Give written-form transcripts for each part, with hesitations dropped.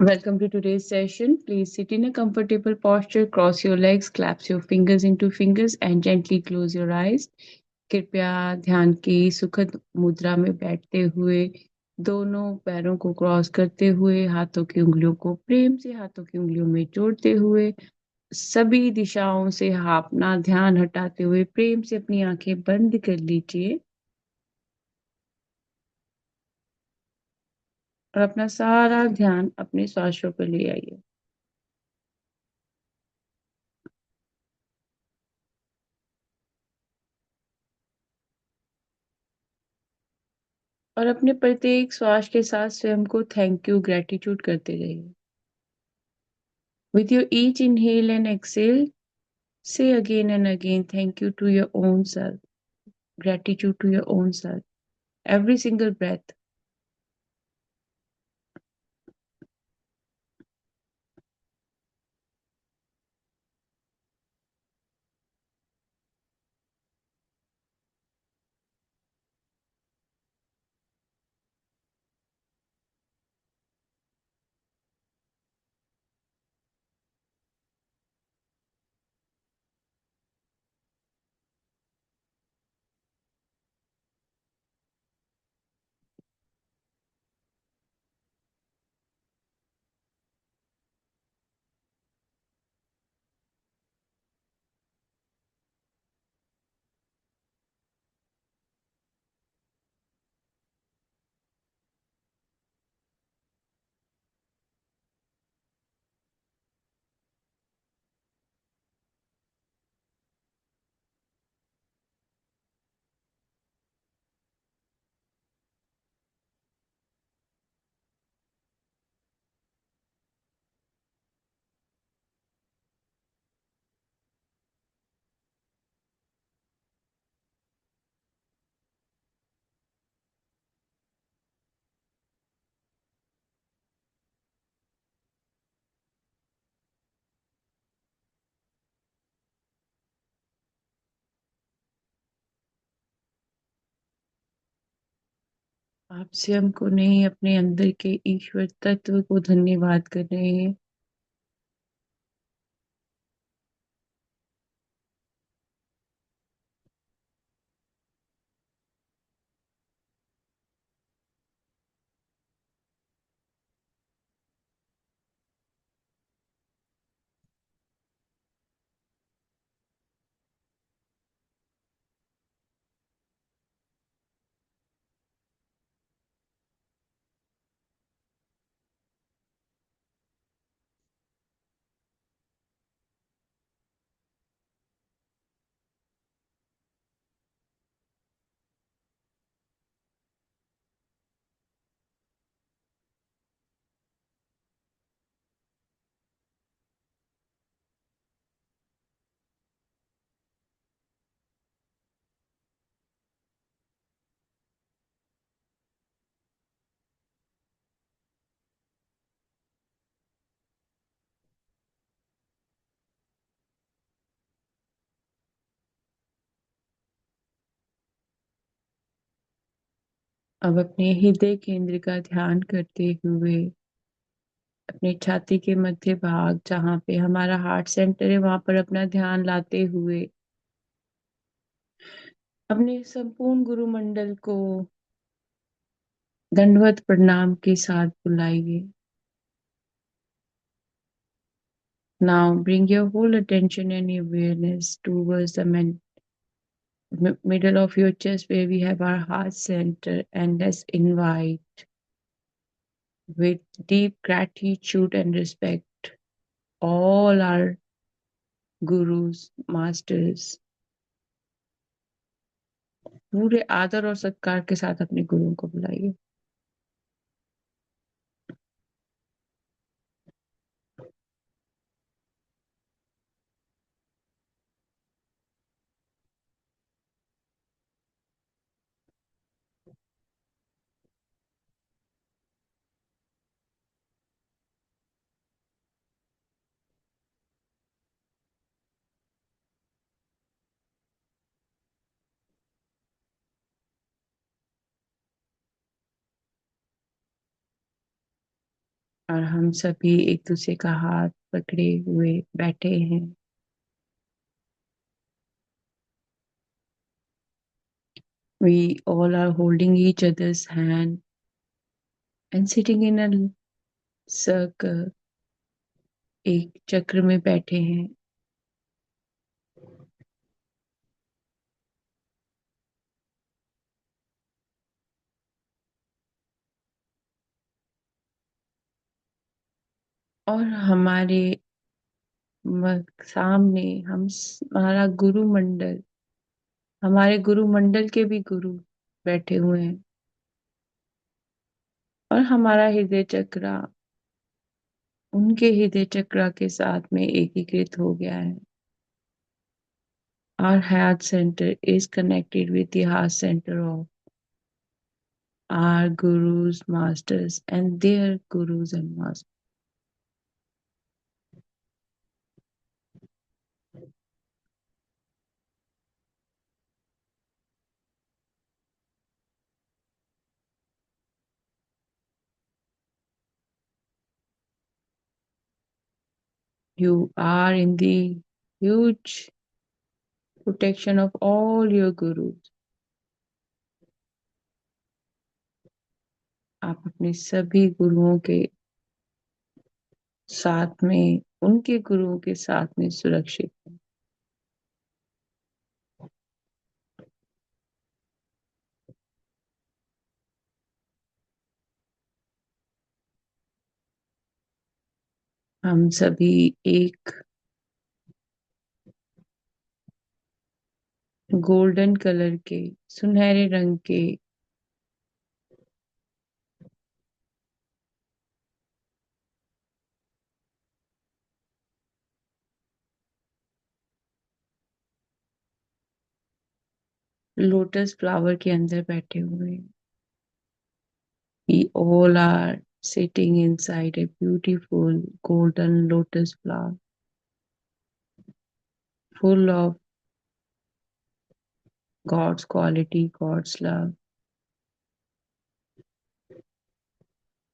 Welcome to today's session. Please sit in a comfortable posture, cross your legs, clasp your fingers into fingers, and gently close your eyes. कृपया ध्यान की सुखद मुद्रा में बैठते हुए दोनों पैरों को क्रॉस करते हुए हाथों की उंगलियों को प्रेम से हाथों की उंगलियों में जोड़ते हुए सभी दिशाओं से अपना ध्यान हटाते हुए प्रेम से अपनी आंखें बंद कर लीजिए और अपना सारा ध्यान अपने श्वासों पर ले आइए। और अपने प्रत्येक श्वास के साथ स्वयं को थैंक यू ग्रेटिट्यूड करते रहिए। With your each inhale and exhale, say again and again thank you to your own self, gratitude to your own self. Every single breath. आप स्वयं को नहीं अपने अंदर के ईश्वर तत्व को धन्यवाद कर रहे हैं। अब अपने हृदय केंद्र का ध्यान करते हुए अपने छाती के मध्य भाग जहाँ पे हमारा हार्ट सेंटर है वहां पर अपना ध्यान लाते हुए अपने संपूर्ण गुरुमंडल को दंडवत प्रणाम के साथ बुलाइए। Now bring your whole attention and awareness towards the middle of your chest where we have our heart center, and let's invite with deep gratitude and respect all our gurus, masters, पूरे आदर और सत्कार के साथ अपने गुरुओं को बुलाइए। और हम सभी एक दूसरे का हाथ पकड़े हुए बैठे हैं। We all are holding each other's hand and sitting in a circle, एक चक्र में बैठे हैं। और सामने हमारा गुरुमंडल, हमारे गुरुमंडल के भी गुरु बैठे हुए हैं। और हमारा हृदय चक्र उनके हृदय चक्र के साथ में एकीकृत हो गया है। Our heart center is connected with the heart center of our gurus, masters, and their gurus and masters. You are in the huge protection of all your gurus. आप अपने सभी गुरुओं के साथ में, उनके गुरुओं के साथ में सुरक्षित हैं। हम सभी एक गोल्डन कलर के, सुनहरे रंग के लोटस फ्लावर के अंदर बैठे हुए हैं। We all are sitting inside a beautiful golden lotus flower full of God's quality, God's love.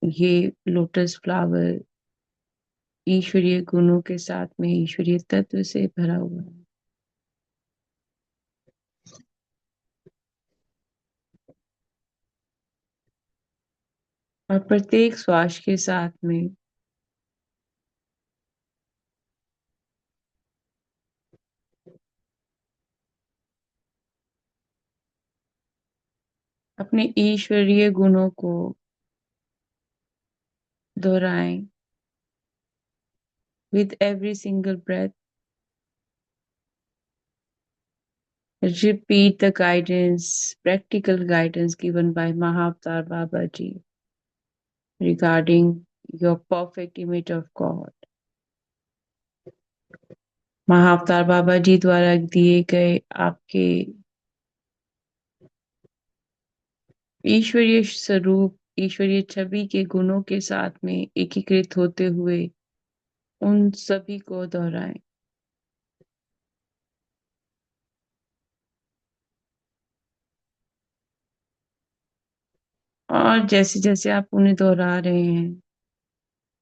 ये लोटस फ्लावर ईश्वरीय गुणों के साथ में ईश्वरीय तत्व से भरा हुआ है। और प्रत्येक श्वास के साथ में अपने ईश्वरीय गुणों को दोहराएं। With every single breath, repeat the guidance, practical guidance given by Mahavatar Babaji regarding your perfect image of God. महाअवतार बाबा जी द्वारा दिए गए आपके ईश्वरीय स्वरूप, ईश्वरीय छवि के गुणों के साथ में एकीकृत होते हुए उन सभी को दोहराएं। और जैसे जैसे आप उन्हें दोहरा रहे हैं,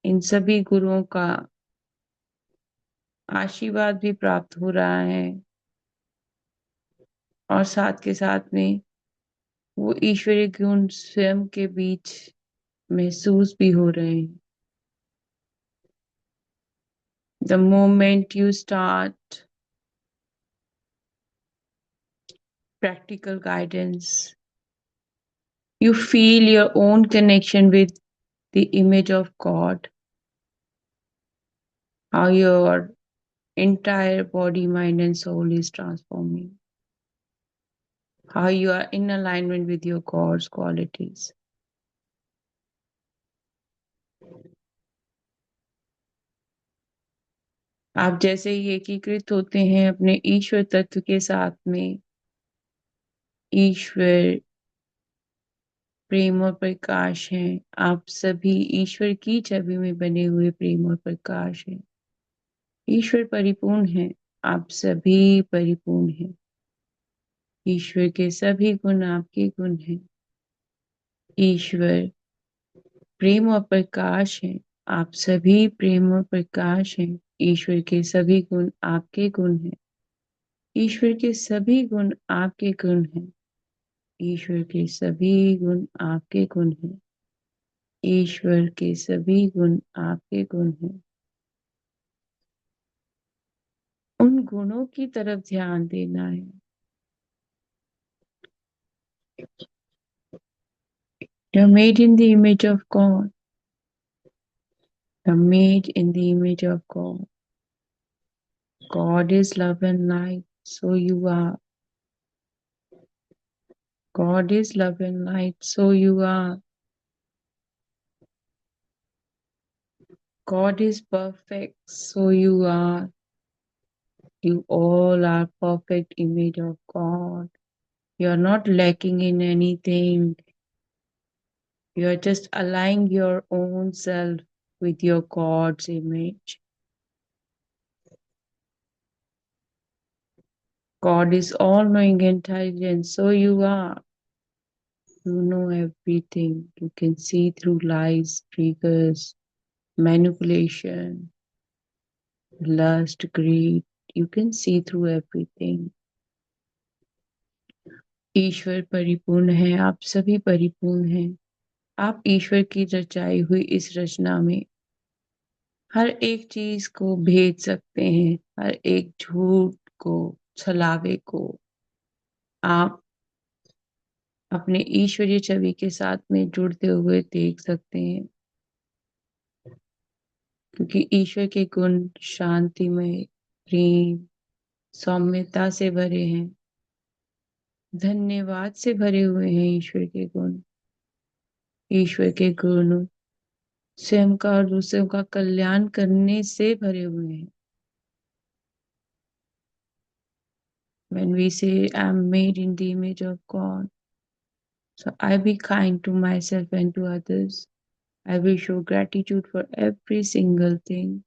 इन सभी गुरुओं का आशीर्वाद भी प्राप्त हो रहा है। और साथ के साथ में वो ईश्वरीय गुण स्वयं के बीच महसूस भी हो रहे हैं। The moment you start practical guidance, you feel your own connection with the image of God, how your entire body, mind, and soul is transforming, how you are in alignment with your God's qualities. आप जैसे ही एकीकृत होते हैं अपने ईश्वर तत्व के साथ में, ईश्वर प्रेम और प्रकाश हैं। आप सभी ईश्वर की छवि में बने हुए प्रेम और प्रकाश हैं। ईश्वर परिपूर्ण है, आप सभी परिपूर्ण हैं। ईश्वर के सभी गुण आपके गुण हैं। ईश्वर प्रेम और प्रकाश है, आप सभी प्रेम और प्रकाश हैं। ईश्वर के सभी गुण आपके गुण हैं। ईश्वर के सभी गुण आपके गुण हैं। ईश्वर के सभी गुण आपके गुण हैं। ईश्वर के सभी गुण आपके गुण हैं। उन गुणों की तरफ ध्यान देना है। You're made in the image of God. You're made in the image of God. God is love and light, so you are. God is love and light, so you are. God is perfect, so you are. You all are perfect image of God. You are not lacking in anything. You are just aligning your own self with your God's image. God is all knowing intelligence, so you are. You know everything. You can see through lies, triggers, manipulation, lust, greed. You can see through everything. ईश्वर परिपूर्ण है, आप सभी परिपूर्ण हैं। आप ईश्वर की रचाई हुई इस रचना में हर एक चीज को भेज सकते हैं, हर एक झूठ को, छलावे को आप अपने ईश्वरीय छवि के साथ में जुड़ते हुए देख सकते हैं, क्योंकि ईश्वर के गुण शांतिमय, प्रेम, सौम्यता से भरे हैं, धन्यवाद से भरे हुए हैं। ईश्वर के गुण, ईश्वर के गुण स्वयं का और दूसरों का कल्याण करने से भरे हुए हैं। When we say I'm made in the image of God, so I be kind to myself and to others. I will show gratitude for every single thing.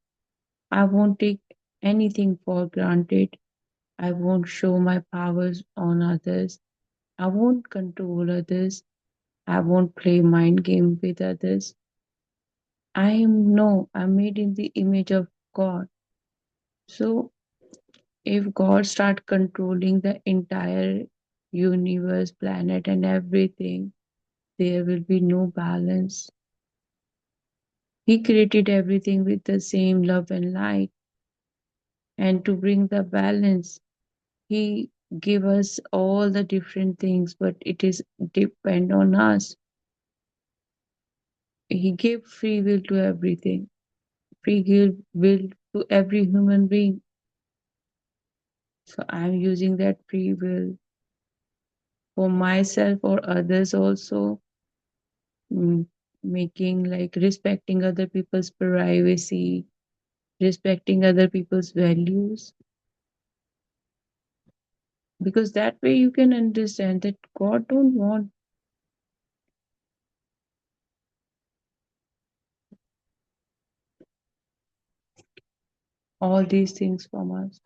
I won't take anything for granted. I won't show my powers on others. I won't control others. I won't play mind game with others. I'm made in the image of God. So if God start controlling the entire universe, planet and everything, there will be no balance. He created everything with the same love and light. And to bring the balance, He give us all the different things, but it is depend on us. He gave free will to everything, will to every human being. So I'm using that free will for myself or others also, mm, making like respecting other people's privacy, respecting other people's values, because that way you can understand that God don't want all these things from us.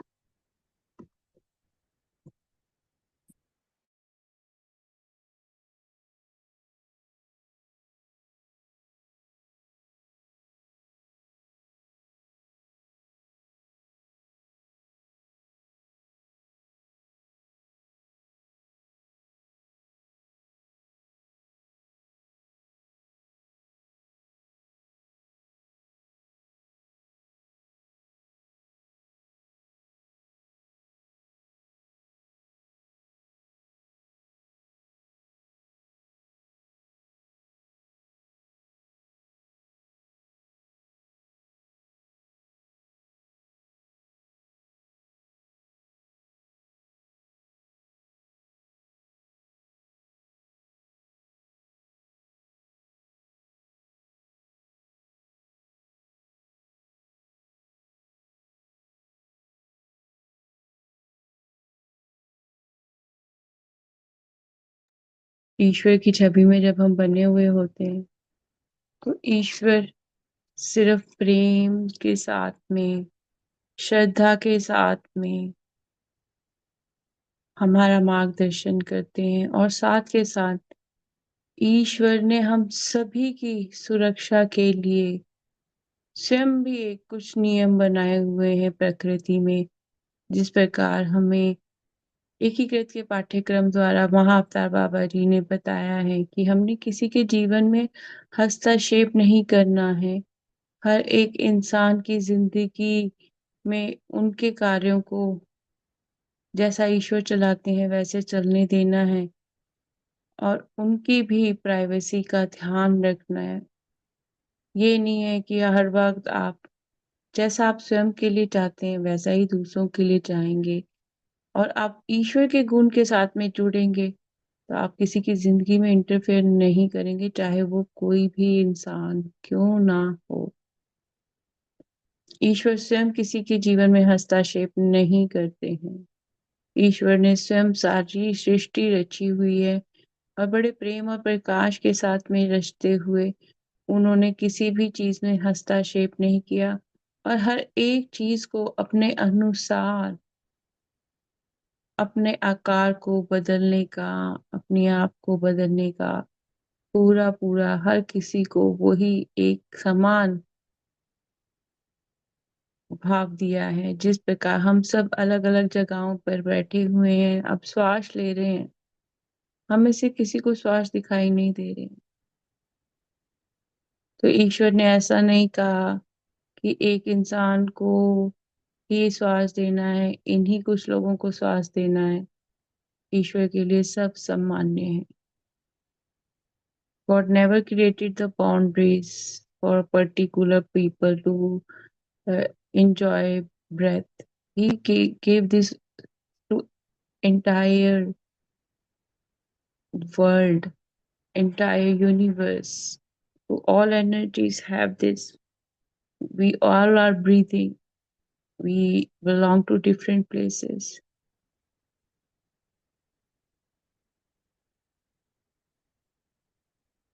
ईश्वर की छवि में जब हम बने हुए होते हैं, तो ईश्वर सिर्फ प्रेम के साथ में, श्रद्धा के साथ में हमारा मार्गदर्शन करते हैं, और साथ के साथ ईश्वर ने हम सभी की सुरक्षा के लिए स्वयं भी एक कुछ नियम बनाए हुए हैं प्रकृति में, जिस प्रकार हमें एकीकृत के पाठ्यक्रम द्वारा महाअवतार बाबा जी ने बताया है कि हमने किसी के जीवन में हस्तक्षेप नहीं करना है। हर एक इंसान की जिंदगी में उनके कार्यों को जैसा ईश्वर चलाते हैं वैसे चलने देना है, और उनकी भी प्राइवेसी का ध्यान रखना है। ये नहीं है कि हर वक्त आप जैसा आप स्वयं के लिए चाहते हैं वैसा ही दूसरों के लिए चाहेंगे, और आप ईश्वर के गुण के साथ में जुड़ेंगे तो आप किसी की जिंदगी में इंटरफेयर नहीं करेंगे, चाहे वो कोई भी इंसान क्यों ना हो। ईश्वर स्वयं किसी के जीवन में हस्तक्षेप नहीं करते हैं। ईश्वर ने स्वयं सारी सृष्टि रची हुई है, और बड़े प्रेम और प्रकाश के साथ में रचते हुए उन्होंने किसी भी चीज में हस्तक्षेप नहीं किया, और हर एक चीज को अपने अनुसार अपने आकार को बदलने का, अपने आप को बदलने का पूरा पूरा हर किसी को वही एक समान भाव दिया है। जिस प्रकार हम सब अलग अलग जगहों पर बैठे हुए हैं, अब श्वास ले रहे हैं, हमें से किसी को श्वास दिखाई नहीं दे रहे। तो ईश्वर ने ऐसा नहीं कहा कि एक इंसान को ही श्वास देना है, इन्हीं कुछ लोगों को श्वास देना है। ईश्वर के लिए सब सम्मान्य है। God never created the boundaries for particular people to enjoy breath. He gave this to entire world, entire universe. So all energies have this. We all are breathing. We belong to different places.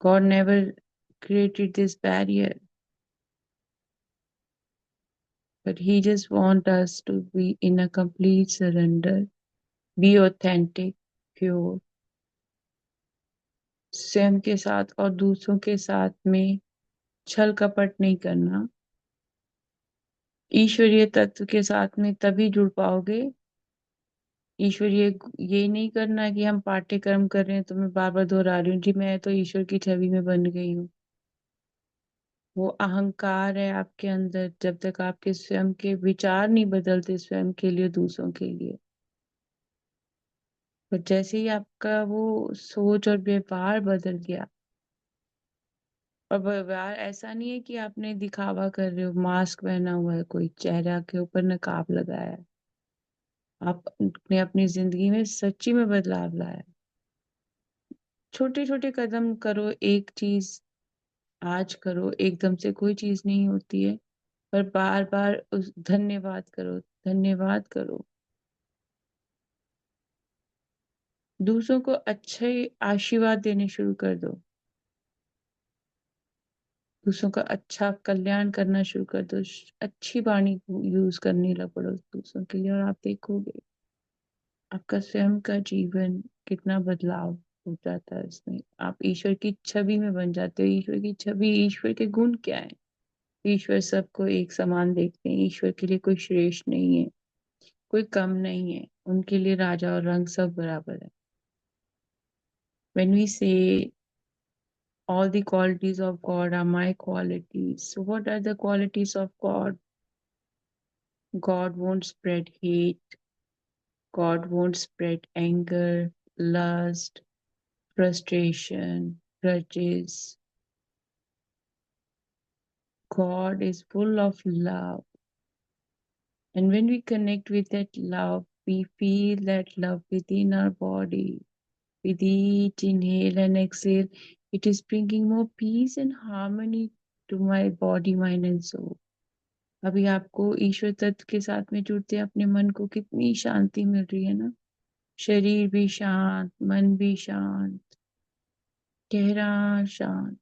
God never created this barrier, but He just wants us to be in a complete surrender, be authentic, pure, स्वयं के साथ और दूसरों के साथ में छल कपट नहीं करना। ईश्वरीय तत्व के साथ में तभी जुड़ पाओगे। ईश्वरीय ये नहीं करना कि हम पाठ्यक्रम कर रहे हैं तो मैं बार बार दोहरा रही हूँ जी मैं तो ईश्वर की छवि में बन गई हूँ। वो अहंकार है आपके अंदर, जब तक आपके स्वयं के विचार नहीं बदलते स्वयं के लिए दूसरों के लिए। और जैसे ही आपका वो सोच और व्यवहार बदल गया, और व्यवहार ऐसा नहीं है कि आपने दिखावा कर रहे हो, मास्क पहना हुआ है, कोई चेहरा के ऊपर नकाब लगाया है, आपने अपनी जिंदगी में सच्ची में बदलाव लाया। छोटे छोटे कदम करो, एक चीज आज करो, एकदम से कोई चीज नहीं होती है, पर बार बार उस धन्यवाद करो, धन्यवाद करो। दूसरों को अच्छे आशीर्वाद देने शुरू कर दो, दूसरों का अच्छा कल्याण करना शुरू कर दो, अच्छी वाणी यूज करने लग पड़ो दूसरों के लिए, और आप देखोगे आपका स्वयं का जीवन कितना बदलाव हो जाता है इसमें। आप ईश्वर की छवि में बन जाते हो। ईश्वर की छवि, ईश्वर के गुण क्या है? ईश्वर सबको एक समान देखते हैं। ईश्वर के लिए कोई श्रेष्ठ नहीं है, कोई कम नहीं है। उनके लिए राजा और रंग सब बराबर है। When we say all the qualities of God are my qualities, so what are the qualities of God? God won't spread hate. God won't spread anger, lust, frustration, grudges. God is full of love. And when we connect with that love, we feel that love within our body. With each inhale and exhale, it is bringing more peace and harmony to my body, mind, and soul. अभी आपको ईश्वर तत्व के साथ में जुड़ते अपने मन को कितनी शांति मिल रही है ना। शरीर भी शांत, मन भी शांत, गहरा शांत।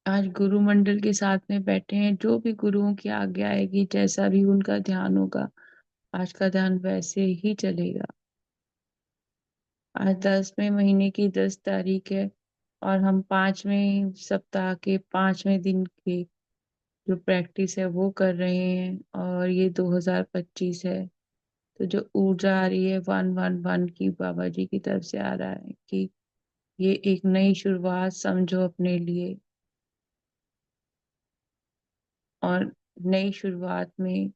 आज गुरु मंडल के साथ में बैठे हैं, जो भी गुरुओं की आज्ञा आएगी, जैसा भी उनका ध्यान होगा, आज का ध्यान वैसे ही चलेगा। आज 10वें महीने की 10 तारीख है और हम 5वें सप्ताह के 5वें दिन की जो प्रैक्टिस है वो कर रहे हैं और ये 2025 है। तो जो ऊर्जा आ रही है 111 की बाबा जी की तरफ से आ रहा है कि ये एक नई शुरुआत समझो अपने लिए। और नई शुरुआत में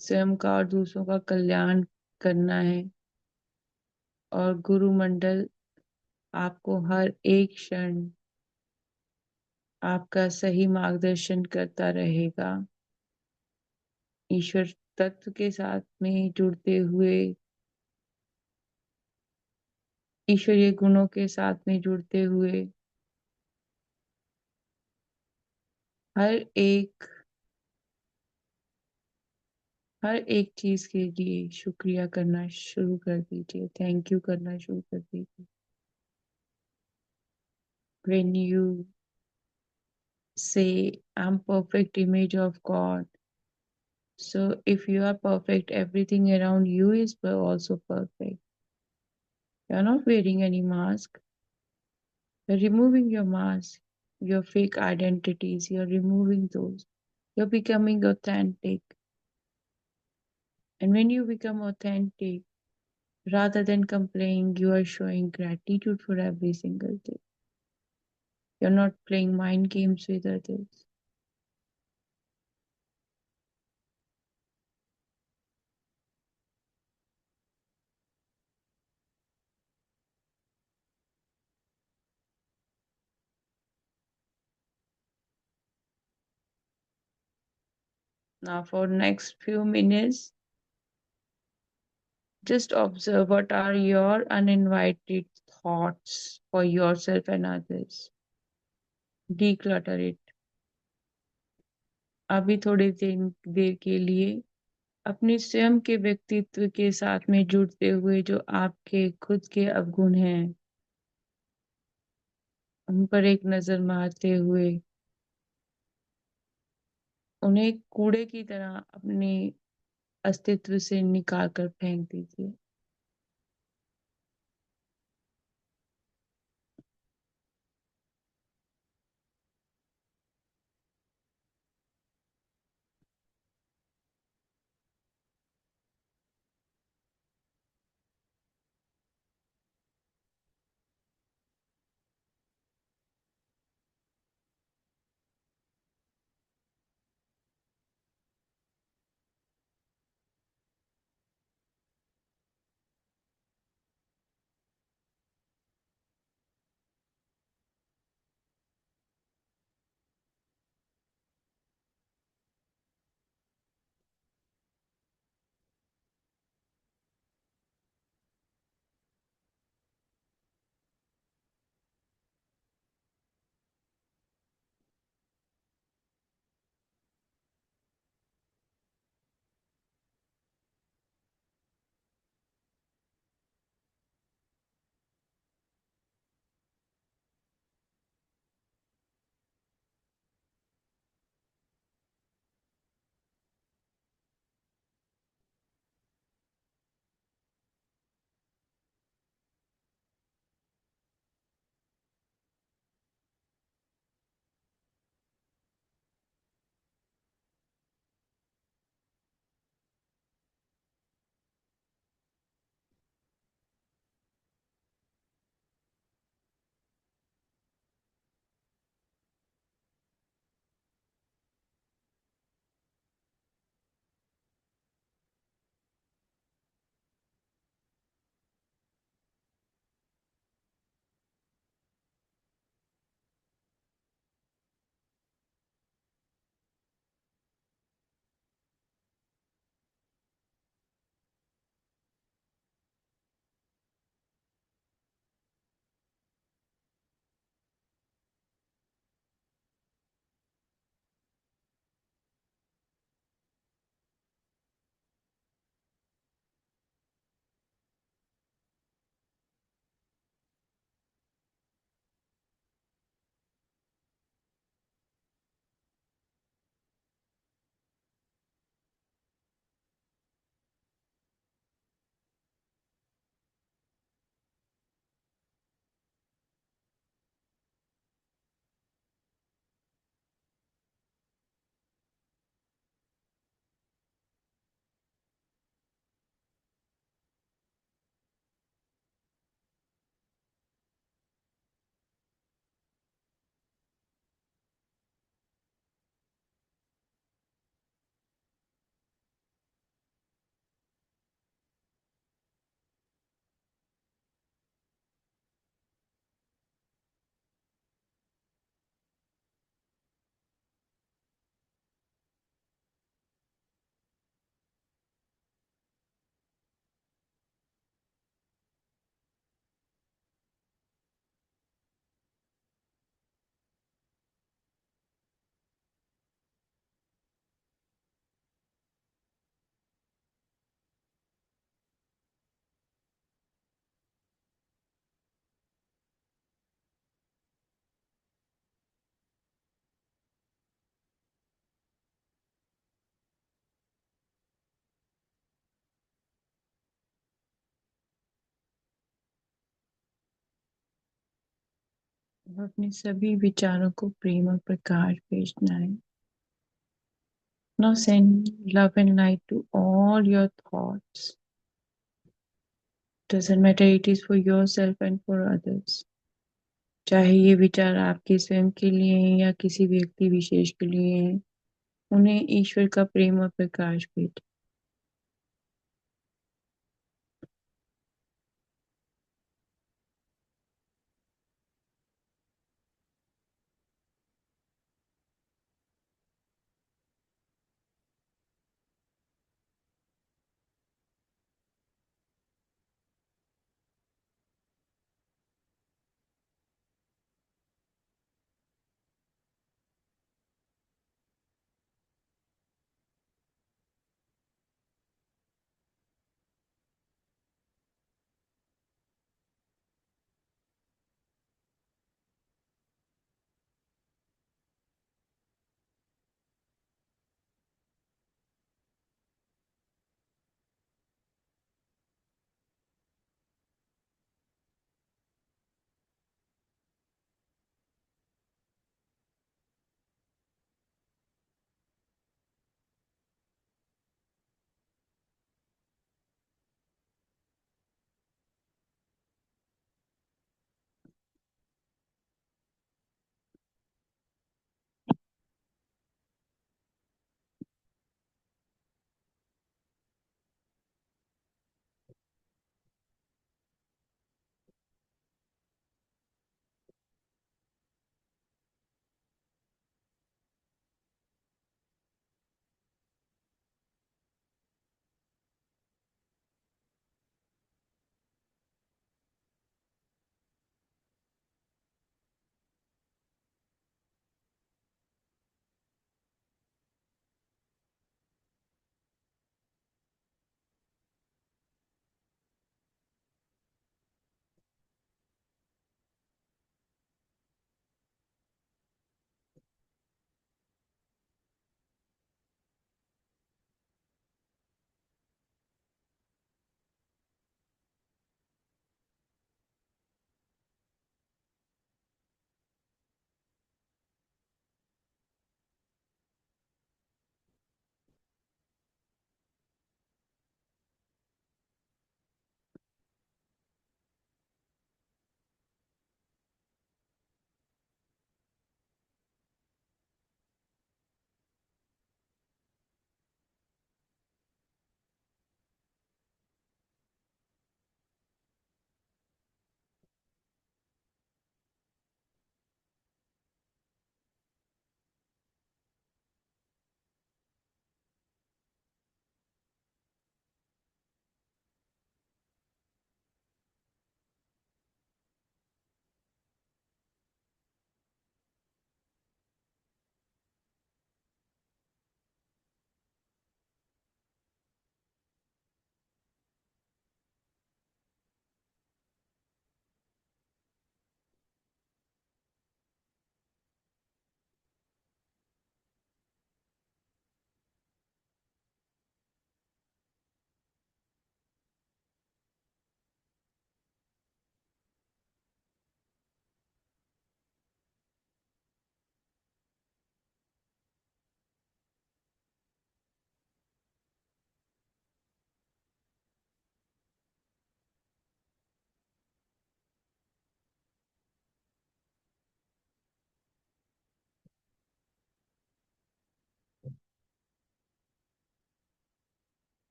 स्वयं का और दूसरों का कल्याण करना है। और गुरु मंडल आपको हर एक क्षण आपका सही मार्गदर्शन करता रहेगा। ईश्वर तत्व के साथ में जुड़ते हुए, ईश्वरीय गुणों के साथ में जुड़ते हुए हर एक हर एक चीज के लिए शुक्रिया करना शुरू कर दीजिए, थैंक यू करना शुरू कर दीजिए। When you say I'm perfect image of God, so if you are perfect, everything around you is also perfect. You're not wearing any mask. You're removing your mask, your fake identities. You're removing those. You're becoming authentic. And when you become authentic, rather than complaining, you are showing gratitude for every single thing. You're not playing mind games with others. Now, for next few minutes, just observe what are your uninvited thoughts for yourself and others. Declutter it. अभी थोड़ी देर के लिए अपने स्वयं के व्यक्तित्व के साथ में जुड़ते हुए जो आपके खुद के अवगुण हैं, उन पर एक नजर मारते हुए उन्हें कूड़े की तरह अपने अस्तित्व से निकाल कर फेंक दीजिए। अब अपने सभी विचारों को प्रेम और प्रकाश भेजना है. Now send love and light to all your thoughts. Doesn't matter it is for yourself and for others. चाहे ये विचार आपके स्वयं के लिए हैं या किसी व्यक्ति विशेष के लिए हैं, उन्हें ईश्वर का प्रेम और प्रकाश भेंट.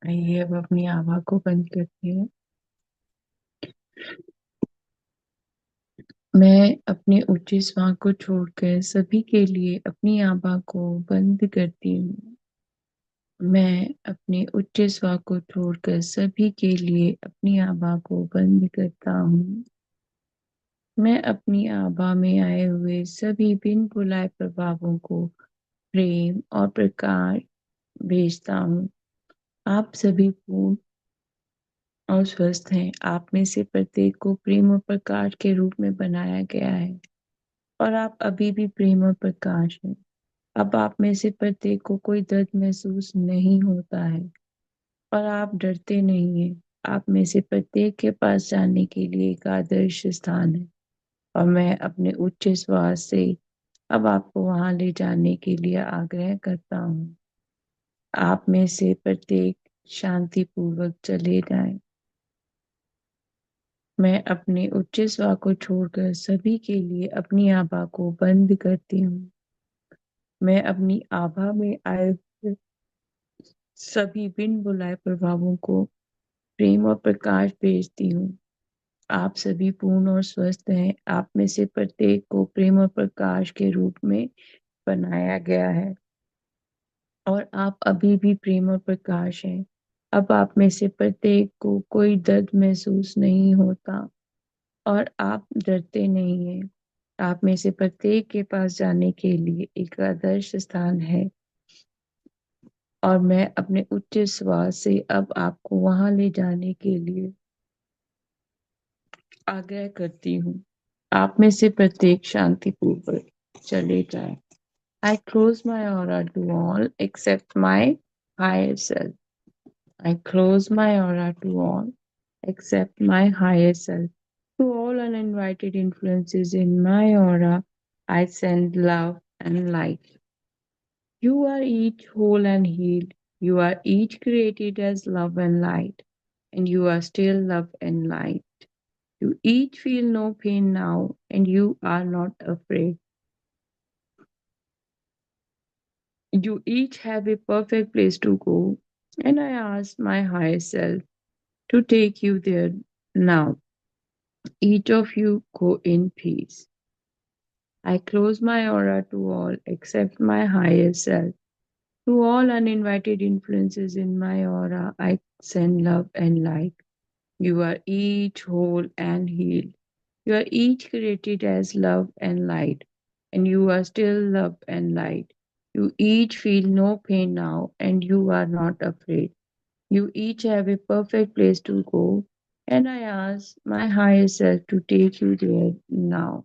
आइए अब अपनी आभा को बंद करते हैं। मैं अपने उच्च श्वास को छोड़कर सभी के लिए अपनी आभा को बंद करती हूँ। मैं अपने उच्च श्वास को छोड़कर सभी के लिए अपनी आभा को बंद करता हूँ। मैं अपनी आभा में आए हुए सभी बिन बुलाए प्रभावों को प्रेम और प्रकाश भेजता हूँ। आप सभी पूर्ण और स्वस्थ हैं। आप में से प्रत्येक को प्रेम और प्रकाश के रूप में बनाया गया है और आप अभी भी प्रेम और प्रकाश हैं। अब आप में से प्रत्येक को कोई दर्द महसूस नहीं होता है और आप डरते नहीं हैं। आप में से प्रत्येक के पास जाने के लिए एक आदर्श स्थान है और मैं अपने उच्च श्वास से अब आपको वहां ले जाने के लिए आग्रह करता हूँ। आप में से प्रत्येक शांति पूर्वक चले जाएं। मैं अपने उच्च श्वास को छोड़कर सभी के लिए अपनी आभा को बंद करती हूँ। मैं अपनी आभा में आए हुए सभी बिन बुलाए प्रभावों को प्रेम और प्रकाश भेजती हूँ। आप सभी पूर्ण और स्वस्थ हैं। आप में से प्रत्येक को प्रेम और प्रकाश के रूप में बनाया गया है और आप अभी भी प्रेम और प्रकाश हैं। अब आप में से प्रत्येक को कोई दर्द महसूस नहीं होता और आप डरते नहीं हैं। आप में से प्रत्येक के पास जाने के लिए एक आदर्श स्थान है और मैं अपने उच्च श्वास से अब आपको वहां ले जाने के लिए आग्रह करती हूँ। आप में से प्रत्येक शांतिपूर्वक चले जाए। I close my aura to all except my higher self. I close my aura to all except my higher self. To all uninvited influences in my aura, I send love and light. You are each whole and healed. You are each created as love and light, and you are still love and light. You each feel no pain now, and you are not afraid. You each have a perfect place to go, and I ask my higher self to take you there now. Each of you go in peace. I close my aura to all except my higher self. To all uninvited influences in my aura, I send love and light. You are each whole and healed. You are each created as love and light, and you are still love and light. You each feel no pain now, and you are not afraid. You each have a perfect place to go, and I ask my higher self to take you there now.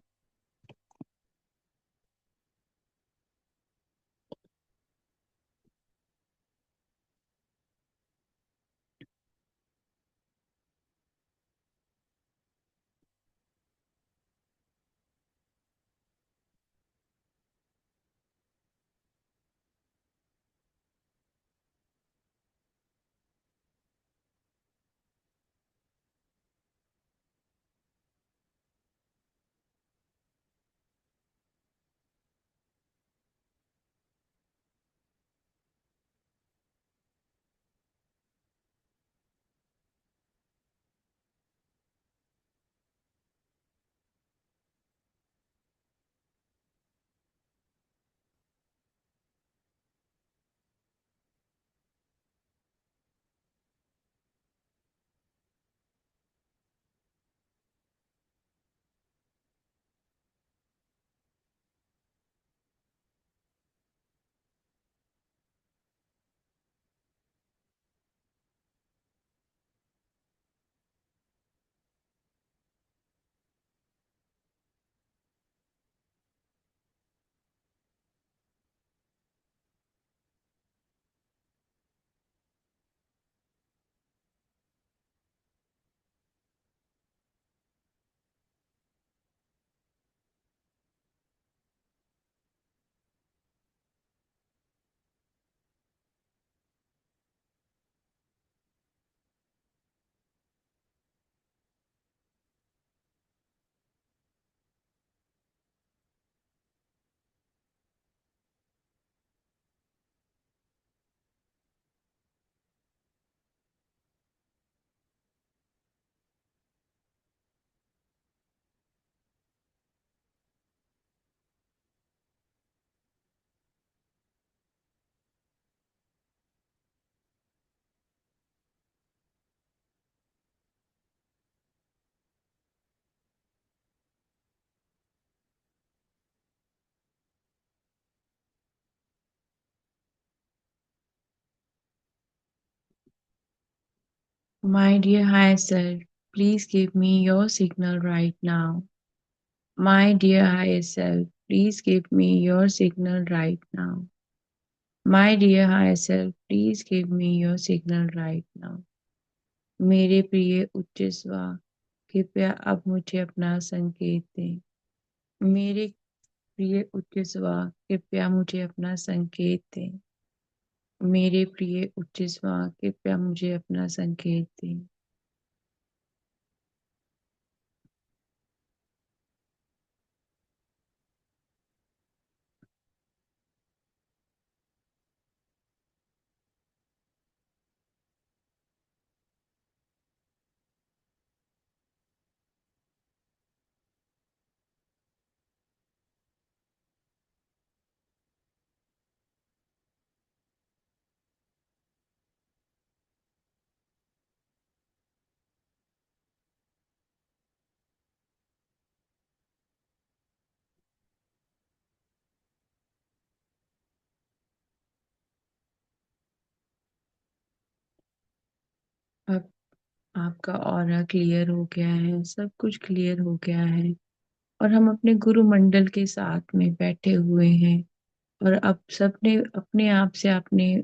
My dear higher self, please give me your signal right now. My dear higher self, please give me your signal right now. My dear higher self, please give me your signal right now. मेरे प्रिय उच्च स्वा, कृपया अब मुझे अपना संकेत दें। मेरे प्रिय उच्च स्वा, कृपया मुझे अपना संकेत दें। मेरे प्रिय उच्च स्वा, कृपया मुझे अपना संकेत दें। अब आपका ऑरा क्लियर हो गया है, सब कुछ क्लियर हो गया है और हम अपने गुरु मंडल के साथ में बैठे हुए हैं और अब सबने अपने आप से आपने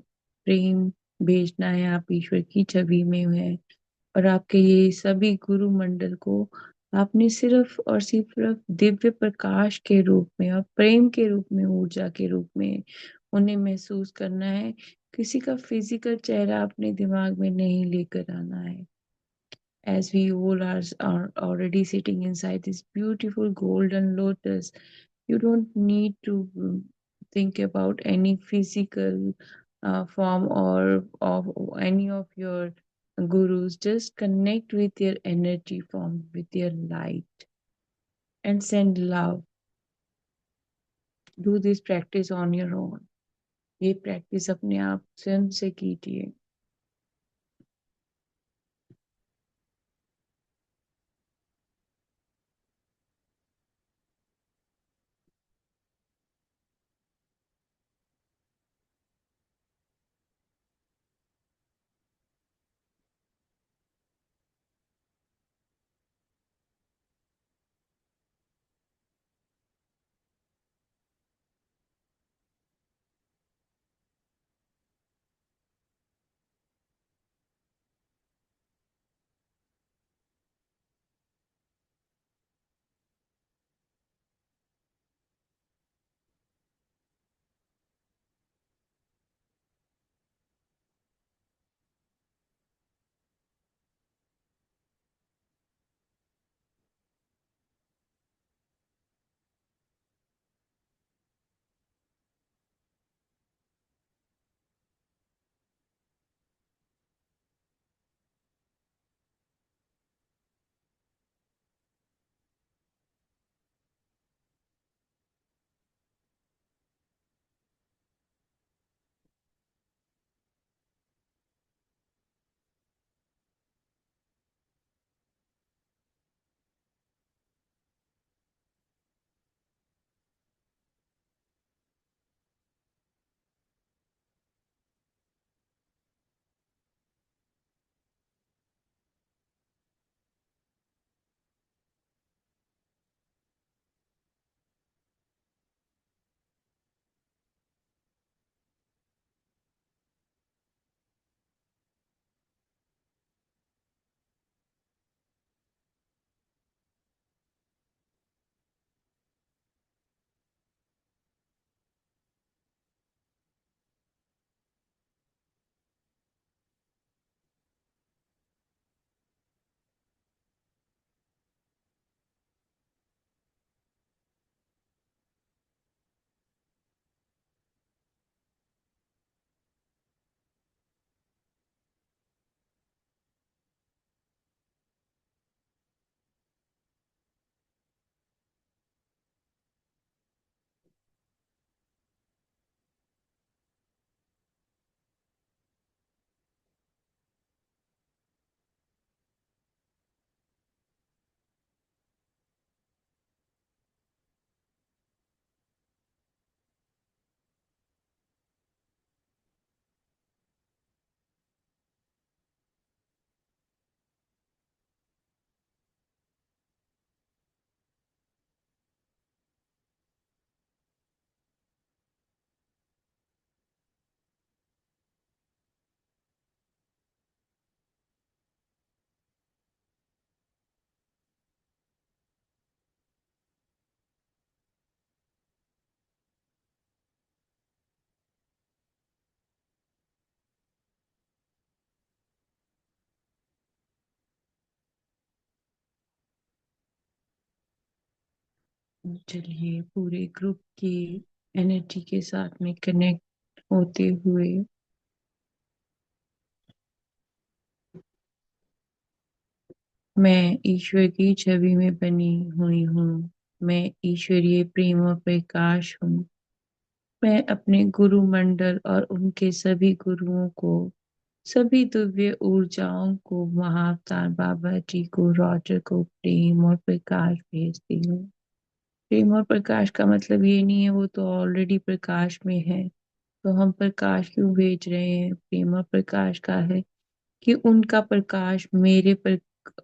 प्रेम भेजना है। आप ईश्वर की छवि में है और आपके ये सभी गुरु मंडल को आपने सिर्फ और सिर्फ दिव्य प्रकाश के रूप में और प्रेम के रूप में, ऊर्जा के रूप में उन्हें महसूस करना है। किसी का फिजिकल चेहरा अपने दिमाग में नहीं लेकर आना है। As we all are already sitting inside this beautiful golden lotus, you don't need to think about any physical form or of any of your gurus. Just connect with your energy form, with your light, and send love. Do this practice on your own. ये practice अपने आप स्वयं से कीजिए। चलिए पूरे group की energy के साथ में कनेक्ट होते हुए मैं ईश्वर की छवि में बनी हुई हूँ। मैं ईश्वरीय प्रेम और प्रकाश हूँ। मैं अपने गुरु मंडल और उनके सभी गुरुओं को, सभी दिव्य ऊर्जाओं को, महाअवतार बाबा जी को, रॉजर को प्रेम और प्रकाश भेजती हूँ। प्रेम और प्रकाश का मतलब ये नहीं है वो तो ऑलरेडी प्रकाश में है, तो हम प्रकाश क्यों भेज रहे हैं? प्रेम और प्रकाश का है कि उनका प्रकाश मेरे पर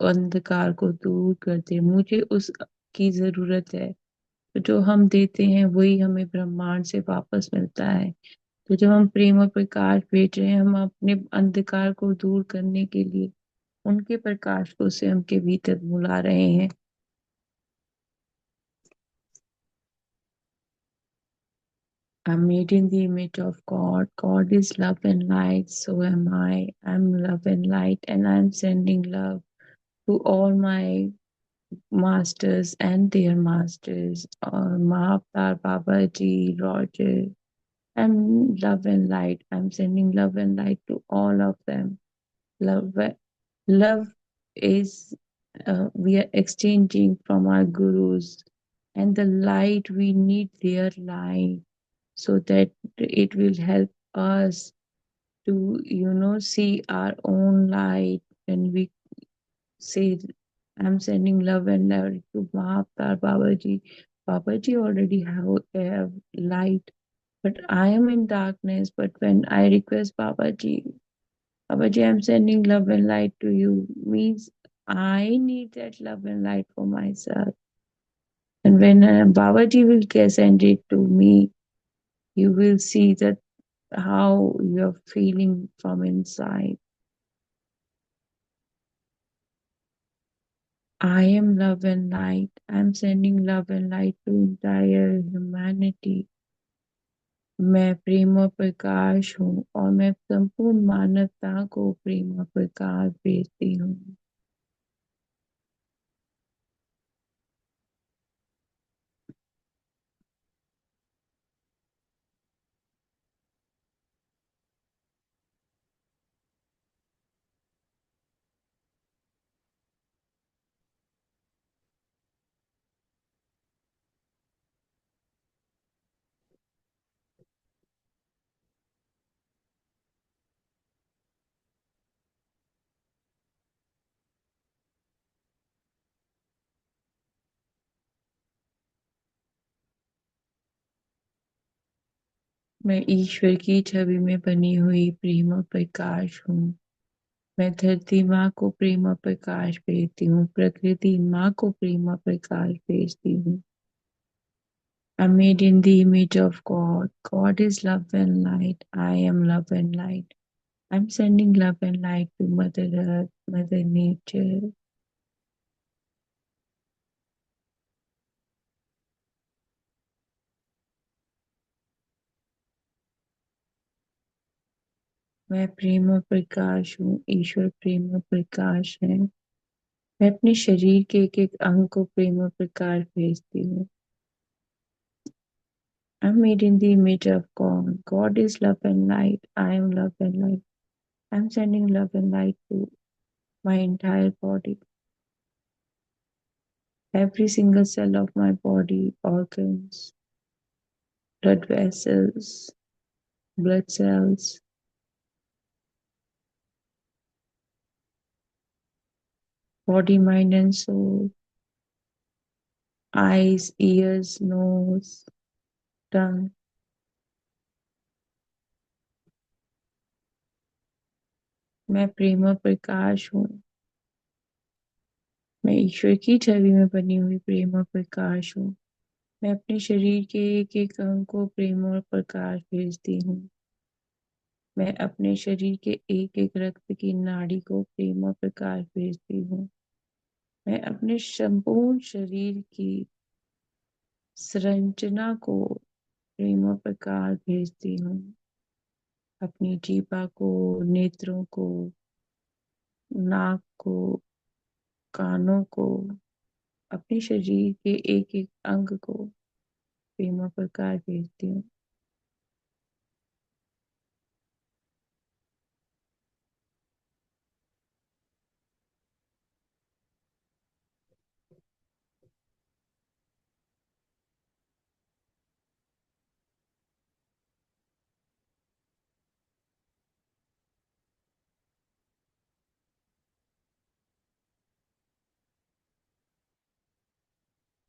अंधकार को दूर कर दे, मुझे उस की जरूरत है। तो जो हम देते हैं वही हमें ब्रह्मांड से वापस मिलता है। तो जब हम प्रेम और प्रकाश भेज रहे हैं, हम अपने अंधकार को दूर करने के लिए उनके प्रकाश को स्वयं के भीतर बुला रहे हैं। I'm made in the image of God. God is love and light, so am I. I'm love and light, and I'm sending love to all my masters and their masters, Mahavatar Babaji, Roger. I'm love and light. I'm sending love and light to all of them. Love, love is we are exchanging from our gurus, and the light we need their light so that it will help us to see our own light. When we say I'm sending love and light to Mahavatar Babaji. Babaji already have light, but I am in darkness. But when I request Babaji, Babaji, I'm sending love and light to you, means I need that love and light for myself. And when Babaji will send it to me, you will see that how you're feeling from inside. I am love and light. I'm sending love and light to entire humanity. मैं प्रेम और प्रकाश हूँ और मैं संपूर्ण मानवता को प्रेम और प्रकाश भेजती हूँ। मैं ईश्वर की छवि में बनी हुई प्रेम और प्रकाश हूँ। मैं धरती माँ को प्रेम और प्रकाश भेजती हूँ। प्रकृति माँ को प्रेम और प्रकाश भेजती हूँ। I'm made in the image of God. God is love and light. I am love and light. I'm sending love and light to Mother Earth, Mother Nature. मैं प्रेम और प्रकाश हूँ। ईश्वर प्रेम और प्रकाश है। मैं अपने शरीर के एक एक अंग को प्रेम और प्रकाश भेजती हूँ। I'm made in the image of God. God is love and light. I am love and light. I'm sending love and light to my entire body. Every single cell of my body, organs, blood vessels, blood cells, body, mind, and soul, eyes, ears, nose, tongue. मैं प्रेम और प्रकाश हूँ। मैं ईश्वर की छवि में बनी हुई प्रेम और प्रकाश हूँ। मैं अपने शरीर के एक एक अंग को प्रेम और प्रकाश भेजती हूँ। मैं अपने शरीर के एक एक रक्त की नाड़ी को प्रेम और प्रकाश भेजती हूँ। मैं अपने संपूर्ण शरीर की संरचना को प्रेम और प्रकाश भेजती हूँ। अपनी जीभा को, नेत्रों को, नाक को, कानों को, अपने शरीर के एक एक अंग को प्रेम प्रकाश भेजती हूँ।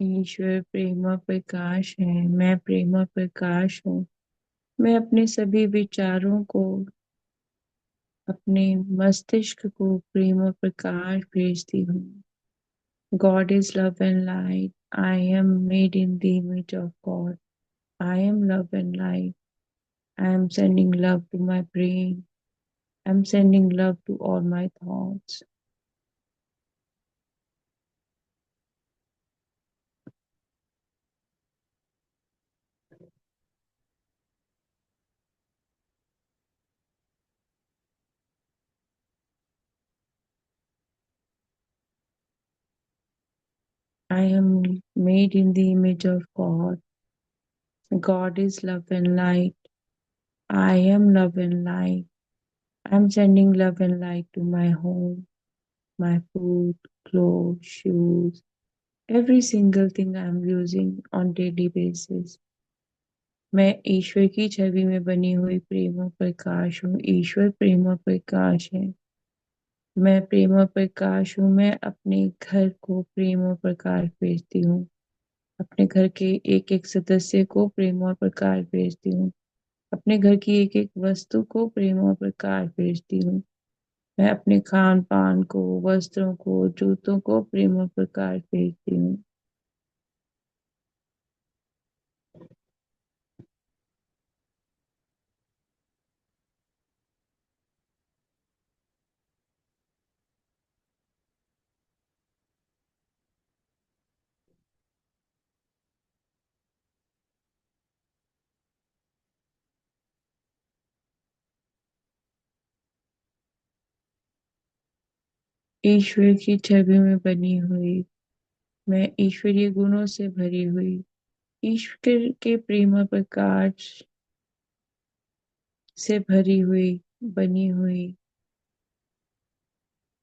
ईश्वर प्रेम प्रकाश है, मैं प्रेम प्रकाश हूँ। मैं अपने सभी विचारों को, अपने मस्तिष्क को प्रेम प्रकाश भेजती हूँ। God is love and light. I am made in the image of God. I am love and light. I am sending love to my brain. I am sending love to all my thoughts. I am made in the image of God. God is love and light. I am love and light. I am sending love and light to my home, my food, clothes, shoes, every single thing I am using on daily basis. मैं ईश्वर की छवि में बनी हुई प्रेम प्रकाश हूँ। ईश्वर प्रेम प्रकाश है। मैं प्रेम प्रकाश हूँ। मैं अपने घर को प्रेम और प्रकाश भेजती हूँ। अपने घर के एक एक सदस्य को प्रेम और प्रकाश भेजती हूँ। अपने घर की एक एक वस्तु को प्रेम और प्रकाश भेजती हूँ। मैं अपने खान पान को, वस्त्रों को, जूतों को प्रेम और प्रकाश भेजती हूँ। ईश्वर की छवि में बनी हुई, मैं ईश्वरीय गुणों से भरी हुई, ईश्वर के प्रेम प्रकाश से भरी हुई, बनी हुई,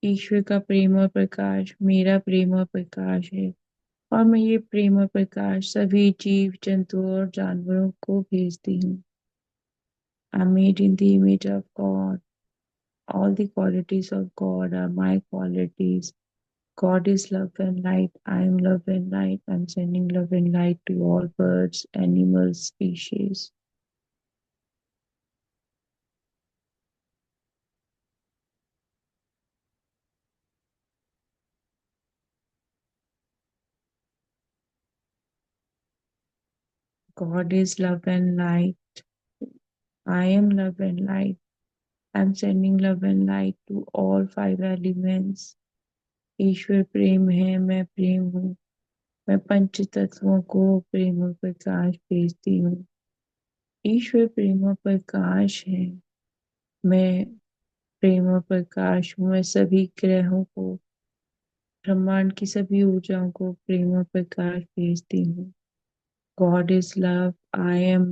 ईश्वर का प्रेम और प्रकाश मेरा प्रेम और प्रकाश है। और मैं ये प्रेम और प्रकाश सभी जीव जंतुओं और जानवरों को भेजती हूँ। I am made in the image of God. All the qualities of God are my qualities. God is love and light. I am love and light. I'm sending love and light to all birds, animals, species. God is love and light. I am love and light. I'm sending love and light to all five elements. ईश्वर प्रेम है, मैं प्रेम हूँ। मैं पंच तत्वों को प्रेम और प्रकाश भेजती हूँ। ईश्वर प्रेम और प्रकाश है। मैं प्रेम और प्रकाश हूँ। मैं सभी ग्रहों को, ब्रह्मांड की सभी ऊर्जाओं को प्रेम और प्रकाश भेजती हूँ। God is love. I am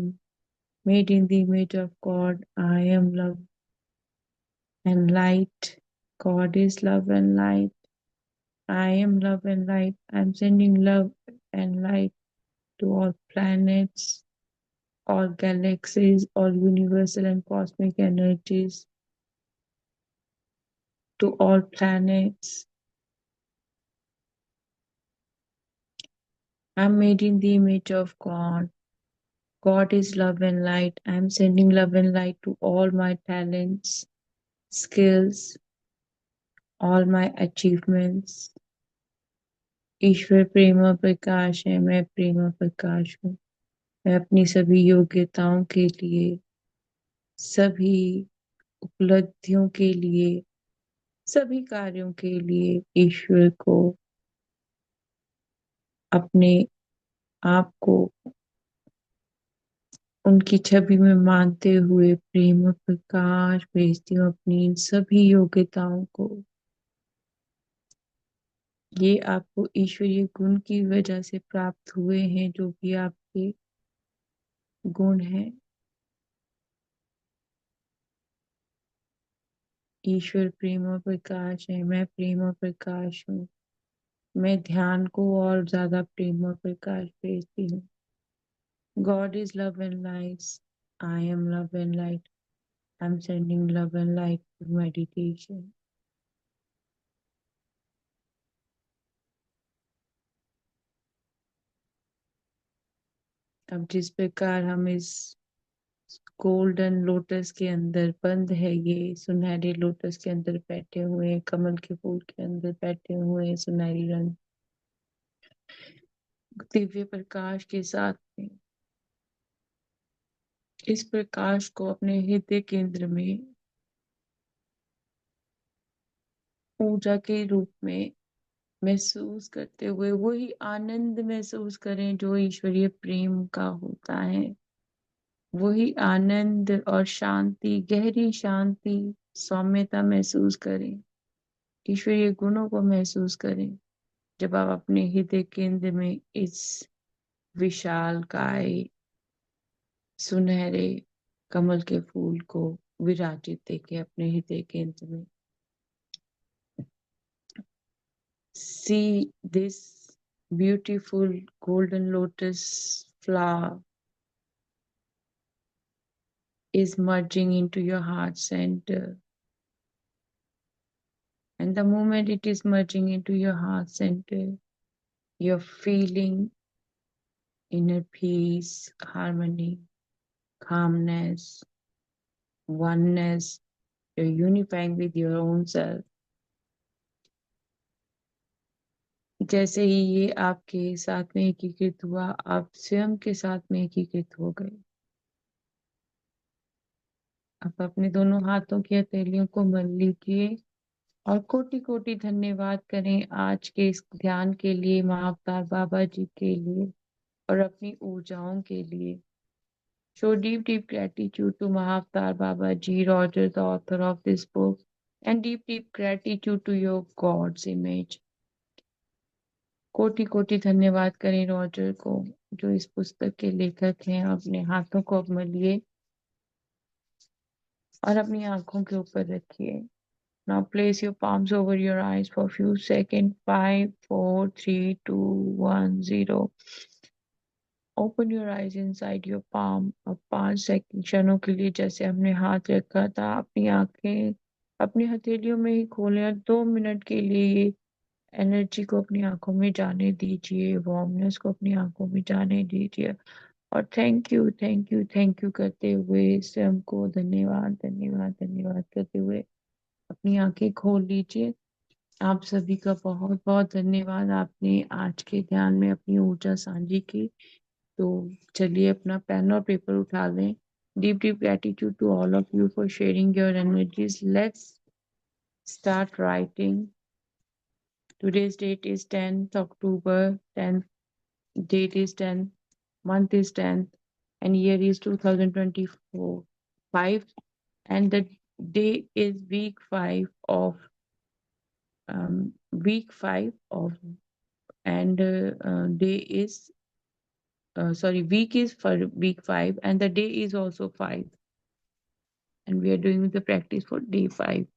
made in the image of God. I am love and light. God is love and light. I am love and light. I'm sending love and light to all planets, all galaxies, all universal and cosmic energies, to all planets. I'm made in the image of God. God is love and light. I'm sending love and light to all my talents, skills, all my achievements. ईश्वर प्रेम और प्रकाश है। मैं प्रेम और प्रकाश हूँ। मैं अपनी सभी योग्यताओं के लिए, सभी उपलब्धियों के लिए, सभी कार्यों के लिए ईश्वर को, अपने आप को उनकी छवि में मानते हुए प्रेम और प्रकाश भेजती हूँ। अपनी इन सभी योग्यताओं को ये आपको ईश्वरीय गुण की वजह से प्राप्त हुए हैं, जो भी आपके गुण हैं। ईश्वर प्रेम और प्रकाश है, मैं प्रेम और प्रकाश हूँ। मैं ध्यान को और ज्यादा प्रेम और प्रकाश भेजती हूँ। God is love and light, I am love and light, I am sending love and light through meditation. अब जिस प्रकार हम इस गोल्डन लोटस के अंदर बंद है, ये सुनहरे लोटस के अंदर बैठे हुए हैं, कमल के फूल के अंदर बैठे हुए हैं, सुनहरी रंग दिव्य प्रकाश के साथ में, इस प्रकाश को अपने हृदय केंद्र में ऊर्जा के रूप में महसूस करते हुए वही आनंद महसूस करें जो ईश्वरीय प्रेम का होता है। वही आनंद और शांति, गहरी शांति, सौम्यता महसूस करें। ईश्वरीय गुणों को महसूस करें जब आप अपने हृदय केंद्र में इस विशाल काय सुनहरे कमल के फूल को विराजित देखे अपने हृदय केंद्र में। See this beautiful golden lotus flower is merging into your heart center. And the moment it is merging into your heart center, you're feeling inner peace, harmony, calmness, oneness. You're unifying with your own self. जैसे ही ये आपके साथ में एकीकृत हुआ, आप स्वयं के साथ में एकीकृत हो गए। आप अपने दोनों हाथों की हथेलियों को मल लीजिए और कोटि कोटि धन्यवाद करें आज के इस ध्यान के लिए, महाअवतार बाबा जी के लिए और अपनी ऊर्जाओं के लिए। Show deep, deep gratitude to Mahavatar Babaji, Roger, the author of this book, and deep, deep gratitude to your God's image. कोटि कोटि धन्यवाद करें रॉजर को, जो इस पुस्तक के लेखक हैं। अपने हाथों को अब मलिए और अपनी आंखों के ऊपर रखिए। Now place your palms over your eyes for a few seconds. 5, 4, 3, 2, 1, 0. Open your eyes inside your palm. अब 5 क्षणों के लिए जैसे हमने हाथ रखा था, अपनी आंखें अपनी हथेलियों में ही खोलें और 2 मिनट के लिए ये एनर्जी को अपनी आंखों में जाने दीजिए, वार्मनेस को अपनी आंखों में जाने दीजिए और thank you thank you thank you करते हुए स्वयं को धन्यवाद धन्यवाद धन्यवाद करते हुए अपनी आंखें खोल लीजिए। आप सभी का बहुत बहुत धन्यवाद, आपने आज के ध्यान में अपनी ऊर्जा साझी की। तो चलिए अपना पेन और पेपर उठा लें। Deep deep gratitude to all of you for sharing your energies. Let's start writing. Today's date is 10th October, 10th date is 10th, month is 10th, and year is 2024. 5, and the day is week 5 of, and day is, sorry, week is for week 5, and the day is also 5. And we are doing the practice for day 5.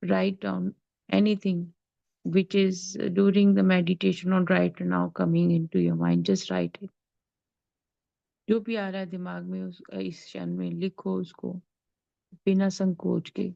Write down anything which is during the meditation or right now coming into your mind. Just write it. जो भी आ रहा है दिमाग में इस क्षण में लिखो उसको बिना संकोच के।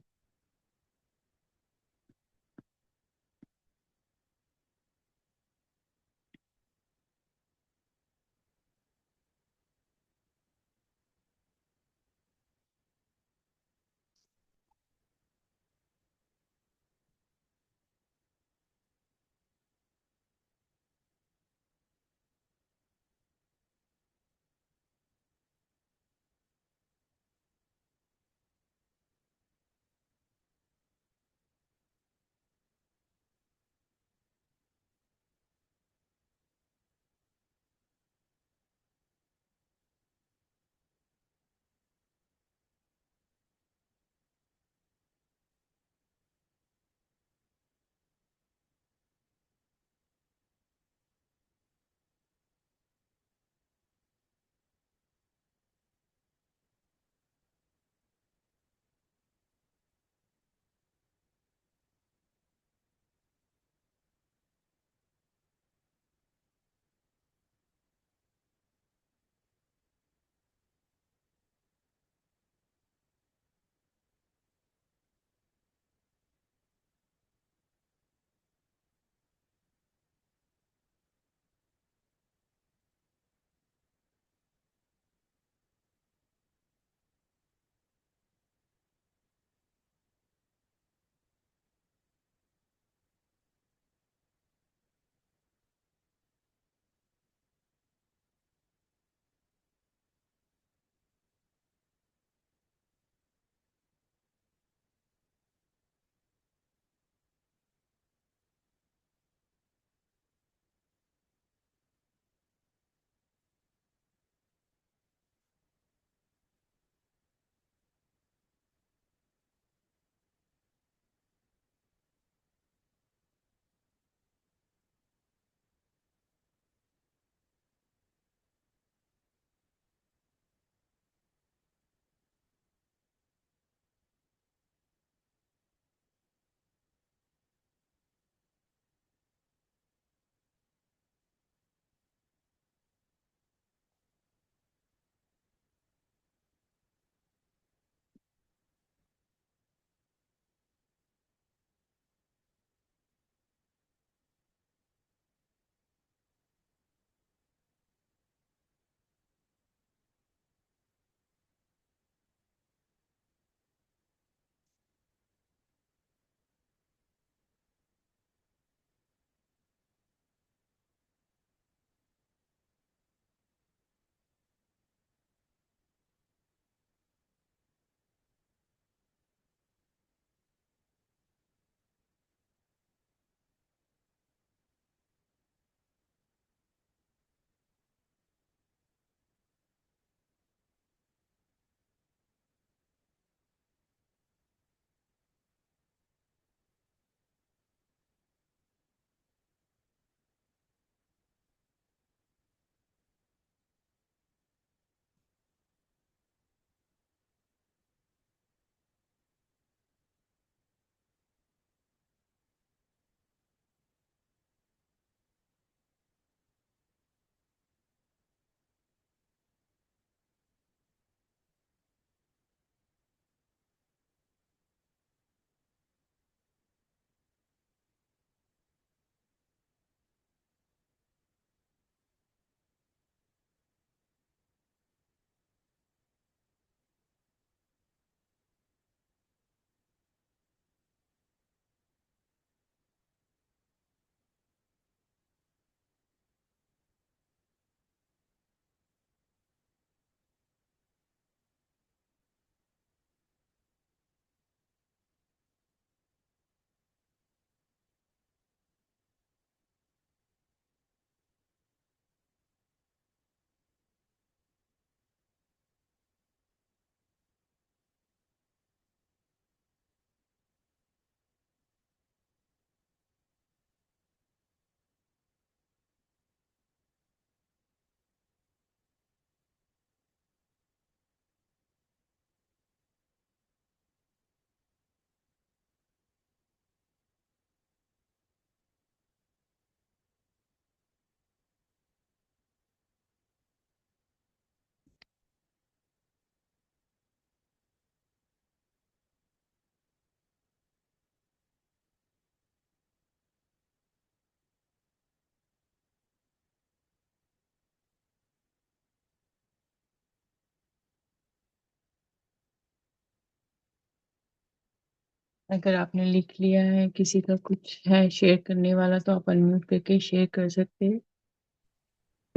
अगर आपने लिख लिया है, किसी का कुछ है शेयर करने वाला, तो आप अनम्यूट करके शेयर कर सकते हैं।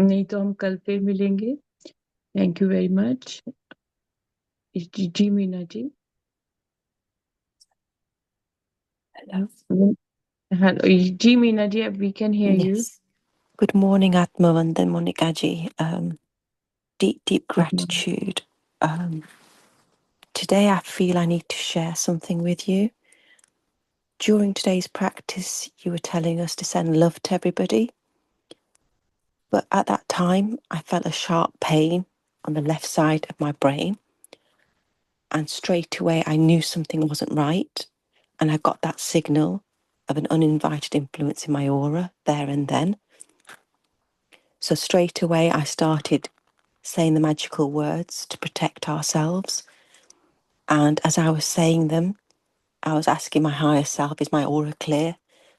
नहीं तो हम कल फिर मिलेंगे। Thank you very much. जी जी, मीना जी। Hello. हेलो जी, Meena ji, we can hear you. Yes. Good morning, Atmavandan Monikaji. Deep, deep good morning. gratitude. Um, Today, I feel I need to share something with you. During today's practice, you were telling us to send love to everybody. But at that time, I felt a sharp pain on the left side of my brain. And straight away, I knew something wasn't right. And I got that signal of an uninvited influence in my aura there and then. So straight away, I started saying the magical words to protect ourselves. And as I was saying them, I was asking my higher self, is my aura clear?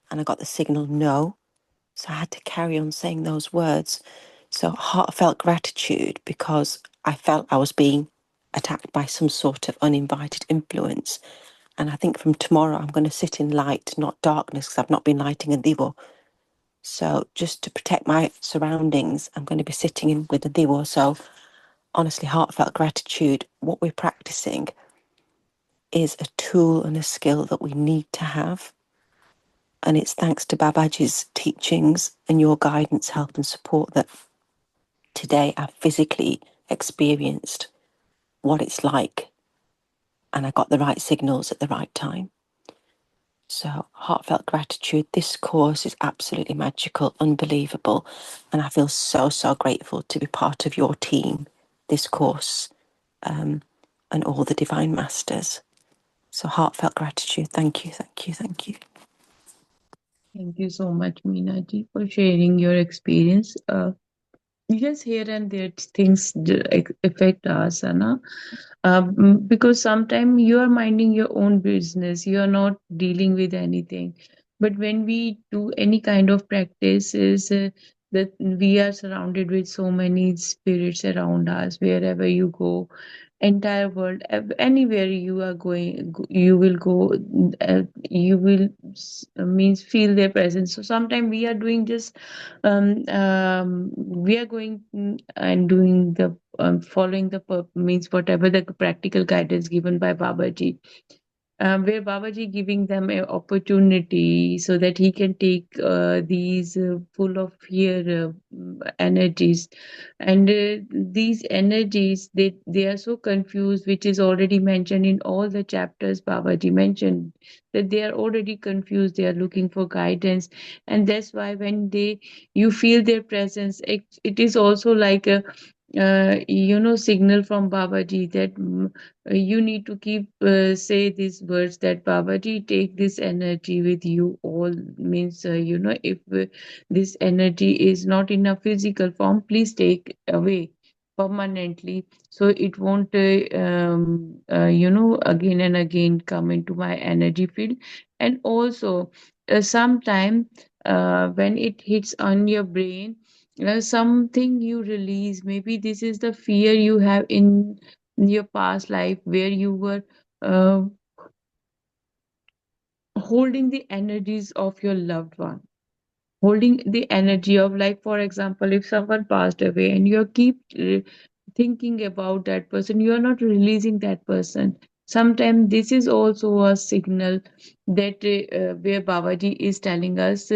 And I got the signal, no. So I had to carry on saying those words. So heartfelt gratitude because I felt I was being attacked by some sort of uninvited influence. And I think from tomorrow, I'm going to sit in light, not darkness, because I've not been lighting a divo. So just to protect my surroundings, I'm going to be sitting in with a divo. So honestly, heartfelt gratitude. What we're practicing is a tool and a skill that we need to have. And it's thanks to Babaji's teachings and your guidance, help, and support that today I've physically experienced what it's like and I got the right signals at the right time. So, heartfelt gratitude. This course is absolutely magical, unbelievable. And I feel so, so grateful to be part of your team, this course, and all the Divine Masters. So, heartfelt gratitude. Thank you, thank you, thank you. Thank you so much, Meena ji, for sharing your experience. Yes, here and there things affect us, है ना? Because sometimes you are minding your own business, you are not dealing with anything. But when we do any kind of practices, that we are surrounded with so many spirits around us, wherever you go, entire world, anywhere you are going, you will go, you will means feel their presence. So sometimes we are doing just we are going and doing the following the means whatever the practical guidance given by Babaji, where Babaji giving them an opportunity so that he can take these full of fear energies, and these energies, they are so confused, which is already mentioned in all the chapters. Babaji mentioned that they are already confused, they are looking for guidance, and that's why when they you feel their presence, it is also like a signal from Babaji that you need to keep say these words that Babaji, take this energy with you all, means if this energy is not in a physical form, please take away permanently, so it won't again and again come into my energy field. And also sometime when it hits on your brain, something you release, maybe this is the fear you have in your past life, where you were uh, holding the energies of your loved one, holding the energy of, like for example, if someone passed away and you keep thinking about that person, you are not releasing that person. Sometimes this is also a signal that where Babaji is telling us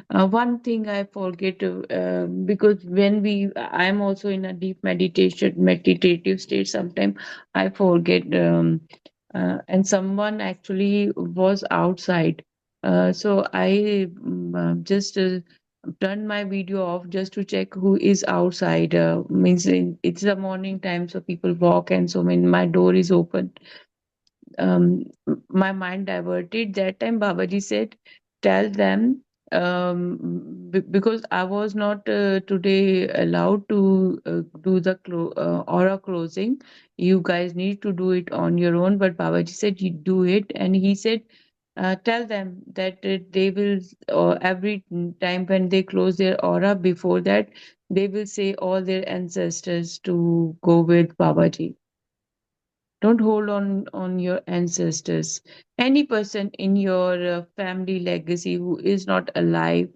one thing I forget, because when I'm also in a deep meditation meditative state, sometimes I forget, and someone actually was outside, so I just turned my video off just to check who is outside. Means it's the morning time, so people walk, and so when my door is open, my mind diverted. That time, Babaji said, "Tell them." Because I was not today allowed to do the aura closing. You guys need to do it on your own. But Babaji said, "You do it," and he said, tell them that they will, every time when they close their aura, before that, they will say all their ancestors to go with Babaji. Don't hold on your ancestors. Any person in your family legacy who is not alive,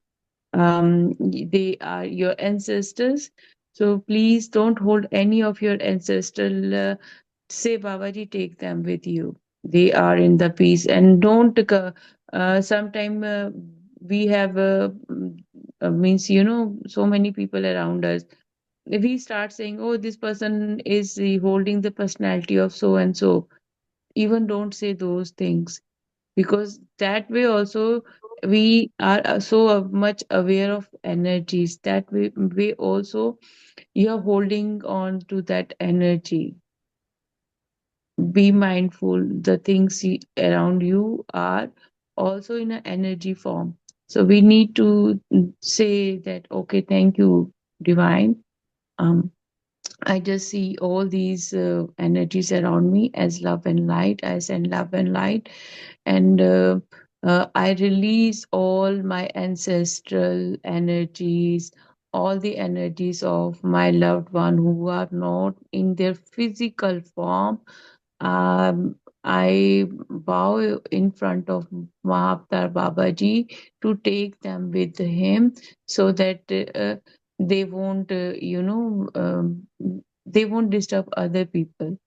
they are your ancestors. So please don't hold any of your ancestral, say Babaji, take them with you. They are in the peace. And don't sometime we have means, so many people around us. If we start saying, oh, this person is holding the personality of so and so, even don't say those things, because that way also we are so much aware of energies. That way also you're holding on to that energy. Be mindful, the things around you are also in an energy form. So we need to say that, okay, thank you, divine. um I just see all these energies around me as love and light. I send love and light, and I release all my ancestral energies, all the energies of my loved one who are not in their physical form. Um, I bow in front of Mahavatar Babaji to take them with him, so that they won't, they won't disturb other people.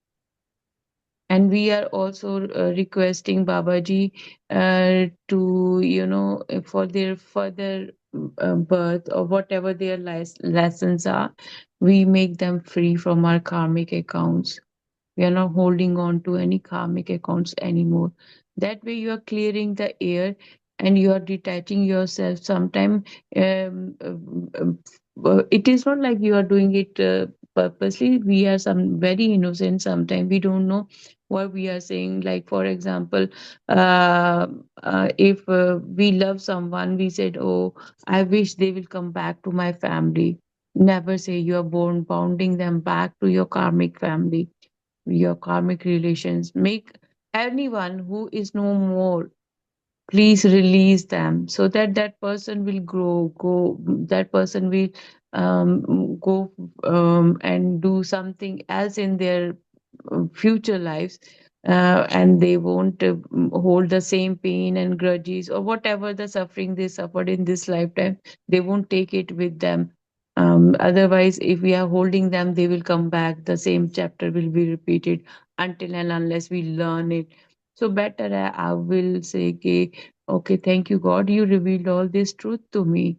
And we are also requesting Babaji to, for their further birth or whatever their lessons are, we make them free from our karmic accounts. We are not holding on to any karmic accounts anymore. That way, you are clearing the air and you are detaching yourself. Sometimes it is not like you are doing it purposely. We are some very innocent. Sometimes we don't know what we are saying. Like, for example, if we love someone, we said, "Oh, I wish they will come back to my family." Never say you are born bounding them back to your karmic family, your karmic relations. Make anyone who is no more, please release them, so that that person will go, that person will go and do something else in their future lives, and they won't hold the same pain and grudges or whatever the suffering they suffered in this lifetime. They won't take it with them. Otherwise, if we are holding them, they will come back. The same chapter will be repeated until and unless we learn it. So better I will say, okay, thank you, God, you revealed all this truth to me.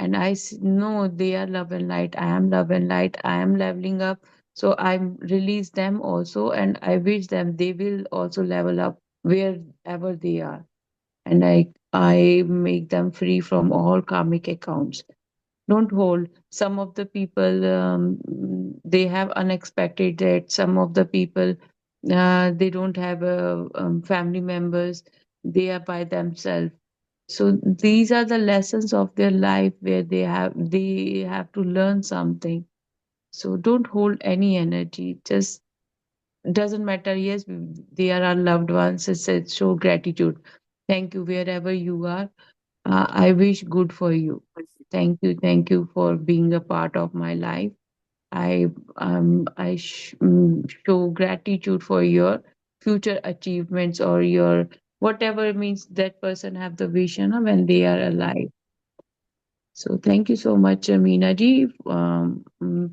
And know they are love and light. I am love and light. I am leveling up. So I release them also, and I wish them they will also level up wherever they are. And I make them free from all karmic accounts. Don't hold. Some of the people, they have unexpected death. Some of the people, they don't have family members. They are by themselves. So these are the lessons of their life where they have to learn something. So don't hold any energy. Just doesn't matter. Yes, they are our loved ones. It's show gratitude. Thank you wherever you are. I wish good for you. Thank you for being a part of my life. I show gratitude for your future achievements, or your whatever means that person have the vision of when they are alive. So thank you so much, Meena ji,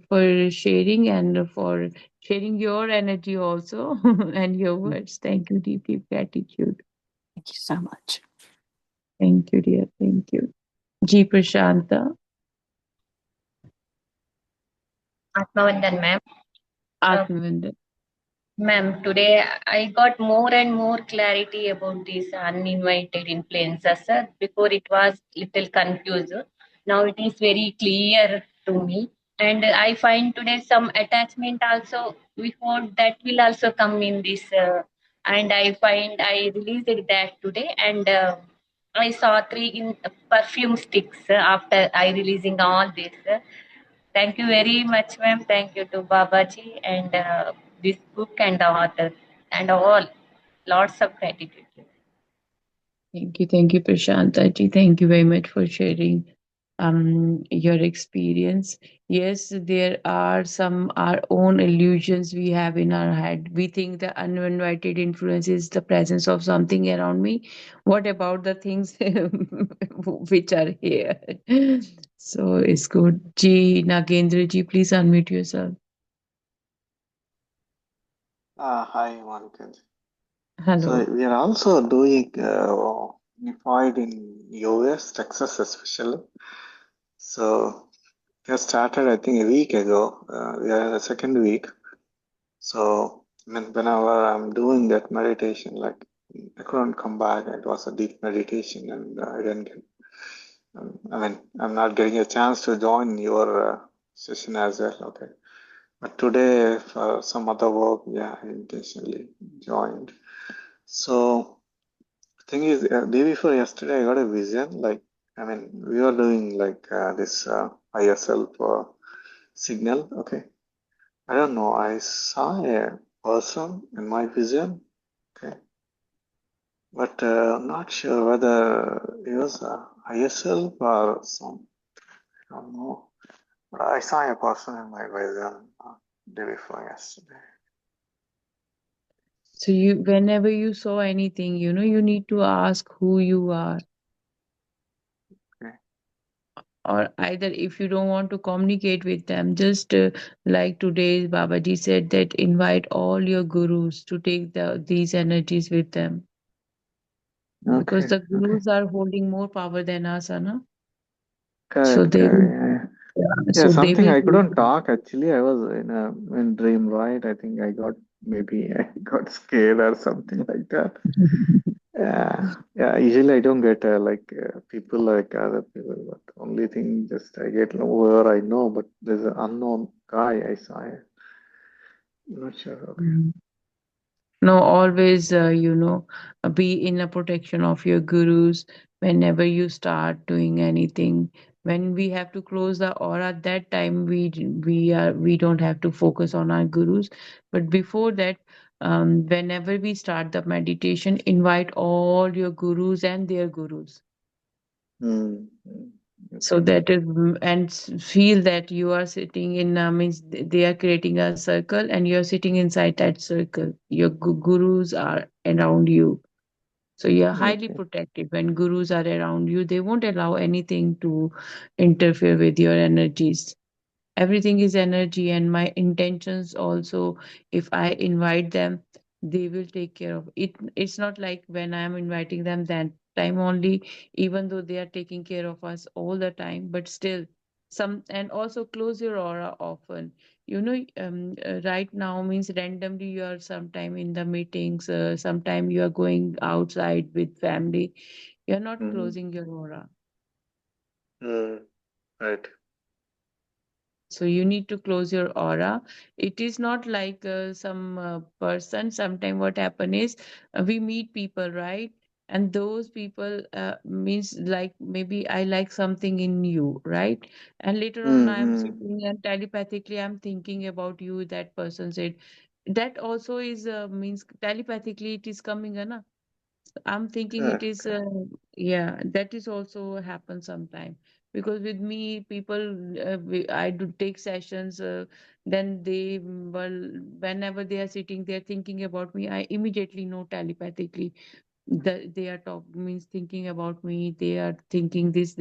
for sharing and for sharing your energy also and your words. Thank you, deep, deep gratitude. Thank you so much. Thank you, dear. Thank you. Ji Prashanta, Atmavandan, ma'am. Uh, Atmavind. Ma'am, today I got more and more clarity about these uninvited influences. Before it was little confused. Now it is very clear to me. And I find today some attachment also. We hope that will also come in this. And I find I released that today. And I saw three in perfume sticks after I releasing all this. Thank you very much, ma'am. Thank you to Babaji and this book and the author and all. Lots of gratitude. Thank you, Prashanta ji. Thank you very much for sharing. your experience. Yes, there are some our own illusions we have in our head. We think the uninvited influence is the presence of something around me. What about the things which are here? So it's good. Ji Nagendra ji, please unmute yourself. Hi, Monica. So Hello. we are also doing unified in US, Texas especially. So we started, I think, a week ago. We are in the second week. So whenever I'm doing that meditation, like I couldn't come back. It was a deep meditation, and I didn't get. I'm not getting a chance to join your session as well. Okay, but today for some other work, yeah, I intentionally joined. So thing is, day before yesterday, I got a vision. Like, we were doing like this higher self signal. Okay, I don't know. I saw a person in my vision. Okay, but not sure whether it was a higher self or some. I don't know. But I saw a person in my vision day before yesterday. So whenever you saw anything, you need to ask who you are. Okay. Or either if you don't want to communicate with them, just like today Babaji said that invite all your gurus to take these energies with them, because Okay. the Okay. gurus are holding more power than us, Anna. So Correct. they Correct. will, Yeah. Yeah. Yeah, so they something will I take couldn't you. talk actually. I was in dream, right? I think I got maybe I got scared or something like that. Yeah, yeah. Usually I don't get people like other people, but only thing just I get whoever I know. But there's an unknown guy I saw. I'm not sure. Okay. Mhm. No, always, be in a protection of your gurus whenever you start doing anything. When we have to close the aura, that time we don't have to focus on our gurus. But before that, whenever we start the meditation, invite all your gurus and their gurus. Hmm. So Okay. that is, feel that you are sitting in, means they are creating a circle and you are sitting inside that circle. Your gurus are around you. So you are highly Okay. protected. When gurus are around you, they won't allow anything to interfere with your energies. Everything is energy, and my intentions also, if I invite them, they will take care of it. It's not like when I am inviting them that time only, even though they are taking care of us all the time, but still some. And also close your aura often. Right now means randomly you are sometime in the meetings, sometime you are going outside with family, you're not Hmm. closing your aura. Hmm. Right. So you need to close your aura. It is not like some person. Sometimes what happen is we meet people, right? And those people means like maybe I like something in you, right? And later on Hmm. I'm Hmm. sitting and telepathically I'm thinking about you. That person said that also is means telepathically it is coming, na? I'm thinking it Correct. is, yeah, that is also happen sometime. Because with me, people, I do take sessions, then well, whenever they are sitting there thinking about me, I immediately know telepathically that they are talking, means thinking about me, they are thinking this.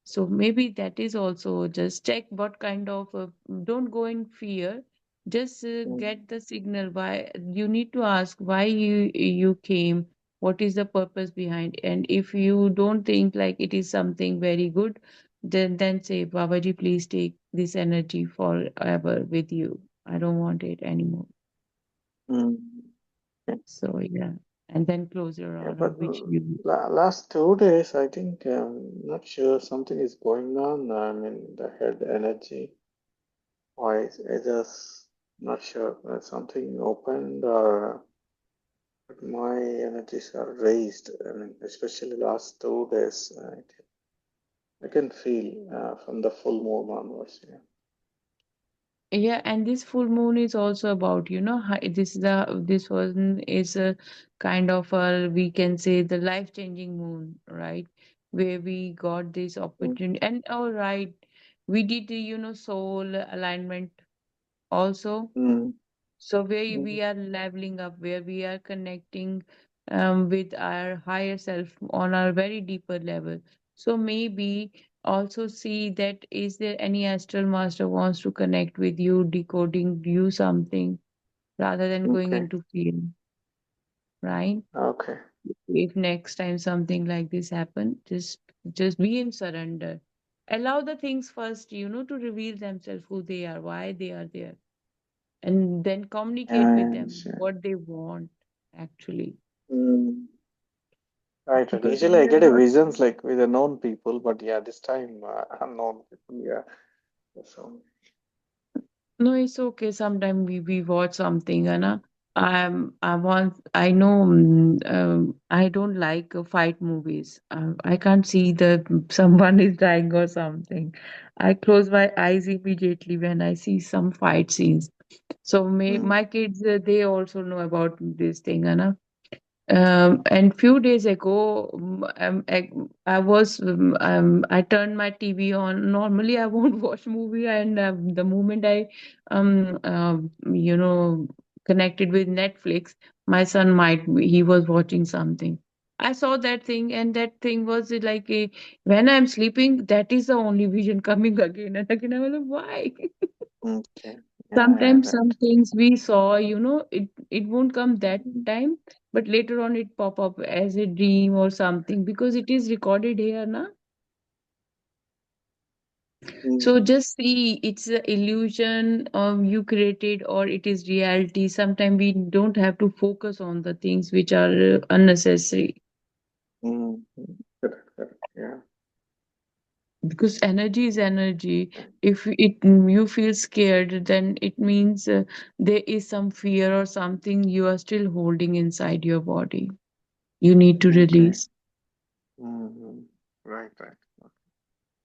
So maybe that is also just check what kind of, don't go in fear. Just Hmm. get the signal. Why you need to ask why you came, what is the purpose behind, and if you don't think like it is something very good, then say, Babaji, please take this energy forever with you. I don't want it anymore. Hmm. So yeah, and then close your Yeah, aura, but which you. last 2 days, I think not sure something is going on. The head energy wise, I just not sure something opened or but my energies are raised. Especially last 2 days, I can feel from the full moon onwards. Yeah. Yeah, and this full moon is also about, this one is a kind of a, we can say, the life-changing moon, right? where we got this opportunity. And all right, we did the, soul alignment also. Mm, So where mm. we are leveling up, where we are connecting with our higher self on our very deeper level. So maybe also see that is there any astral master wants to connect with you, decoding you something rather than going Okay, into fear, right? okay. If next time something like this happen, just be in surrender. Allow the things first, to reveal themselves, who they are, why they are there, and then communicate with Yeah, them sure. what they want actually. Mm. Right, right. Because Usually we I are get a not. visions like with the known people, but yeah, this time unknown people. Yeah. So, No, it's okay. Sometimes we watch something, and I know I don't like fight movies. I can't see that someone is dying or something. I close my eyes immediately when I see some fight scenes. So mm, my kids, they also know about this thing, and and few days ago, I turned my TV on. Normally, I won't watch movie, and the moment I, you know, connected with Netflix, my son he was watching something. I saw that thing, and that thing was like when I'm sleeping, that is the only vision coming again and again. I was like, why? okay. Yeah, Sometimes right. some things we saw, it won't come that time, but later on it pop up as a dream or something because it is recorded here, na? Mm, So just see it's an illusion you created or it is reality. Sometimes we don't have to focus on the things which are unnecessary mm. Correct, correct. Yeah. because energy is energy. If you feel scared, then it means there is some fear or something you are still holding inside your body. You need to Okay. release, Mm-hmm. Right, right.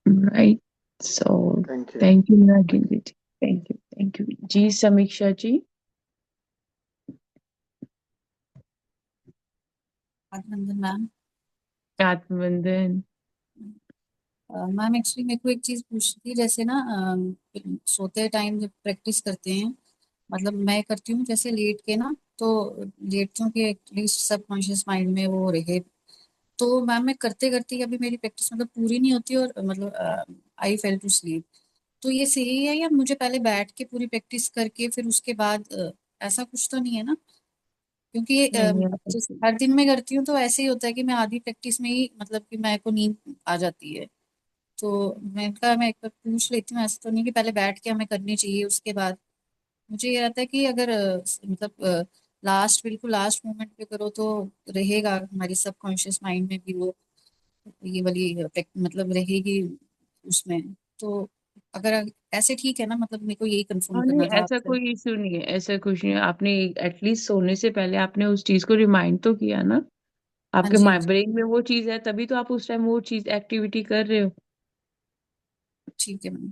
right? So Thank you. thank you, Thank you. Naginji. Thank you. Thank you. Ji Samiksha ji, अभिनंदन ma'am. Atmandan. Ma'am actually मेरे को एक चीज पूछनी थी, जैसे ना सोते टाइम जब प्रैक्टिस करते हैं, मतलब मैं करती हूँ जैसे लेट के ना, तो लेटती हूँ कि एटलीस्ट सबकॉन्शियस माइंड में वो रहे। तो मैम मैं करते करते अभी मेरी प्रैक्टिस मतलब पूरी नहीं होती और मतलब आई फेल टू स्लीप। तो ये सही है या मुझे पहले बैठ के पूरी प्रैक्टिस करके फिर उसके बाद ऐसा कुछ तो नहीं है ना? क्योंकि नहीं जिस आता। हर दिन मैं करती हूँ तो ऐसे ही होता है कि मैं आधी प्रैक्टिस में ही मतलब कि मेरे को नींद आ जाती है। तो मैं कहा मैं एक बार पूछ लेती हूँ, ऐसा तो नहीं कि पहले बैठ के हमें करनी चाहिए उसके बाद। मुझे ये रहता है कि अगर मतलब लास्ट बिल्कुल लास्ट मोमेंट पे करो तो रहेगा हमारी सबकॉन्शियस माइंड में भी वो ये वाली मतलब रहेगी उसमें। तो अगर ऐसे ठीक है ना, मतलब मेरे को यही कंफर्म हाँ, नहीं करना था ऐसा आपसे। कोई इश्यू नहीं है, ऐसा कुछ नहीं है। आपने एटलीस्ट सोने से पहले आपने उस चीज को रिमाइंड तो किया ना। हाँ आपके जी, हाँ माइंड जी। ब्रेन में वो चीज है, तभी तो आप उस टाइम वो चीज एक्टिविटी कर रहे हो। ठीक है मैम।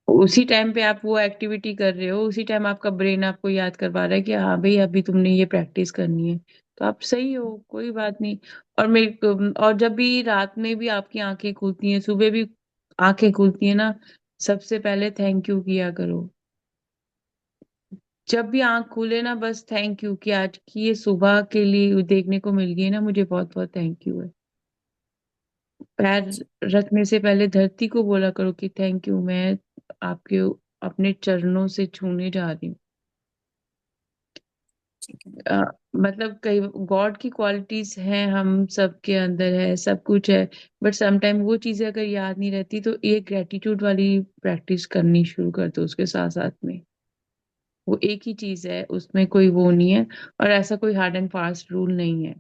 उसी टाइम पे आप वो एक्टिविटी कर रहे हो, उसी टाइम आपका ब्रेन आपको याद करवा रहा है कि हाँ भाई अभी तुमने ये प्रैक्टिस करनी है। तो आप सही हो, कोई बात नहीं। और और जब भी रात में भी आपकी आंखें खुलती हैं, सुबह भी आंखें खुलती हैं ना, सबसे पहले थैंक यू किया करो। जब भी आंख खुले ना, बस थैंक यू कि आज की ये सुबह के लिए देखने को मिल गई ना, मुझे बहुत बहुत थैंक यू है। पैर रखने से पहले धरती को बोला करो कि थैंक यू, मैं आपके अपने चरणों से छूने जा रही हूँ। ठीक है। अ, मतलब कई गॉड की क्वालिटीज हैं, हम सबके अंदर है, सब कुछ है। बट समटाइम वो चीजें अगर याद नहीं रहती तो ये ग्रेटिट्यूड वाली प्रैक्टिस करनी शुरू कर दो उसके साथ साथ में। वो एक ही चीज है, उसमें कोई वो नहीं है। और ऐसा कोई हार्ड एंड फास्ट रूल नहीं है।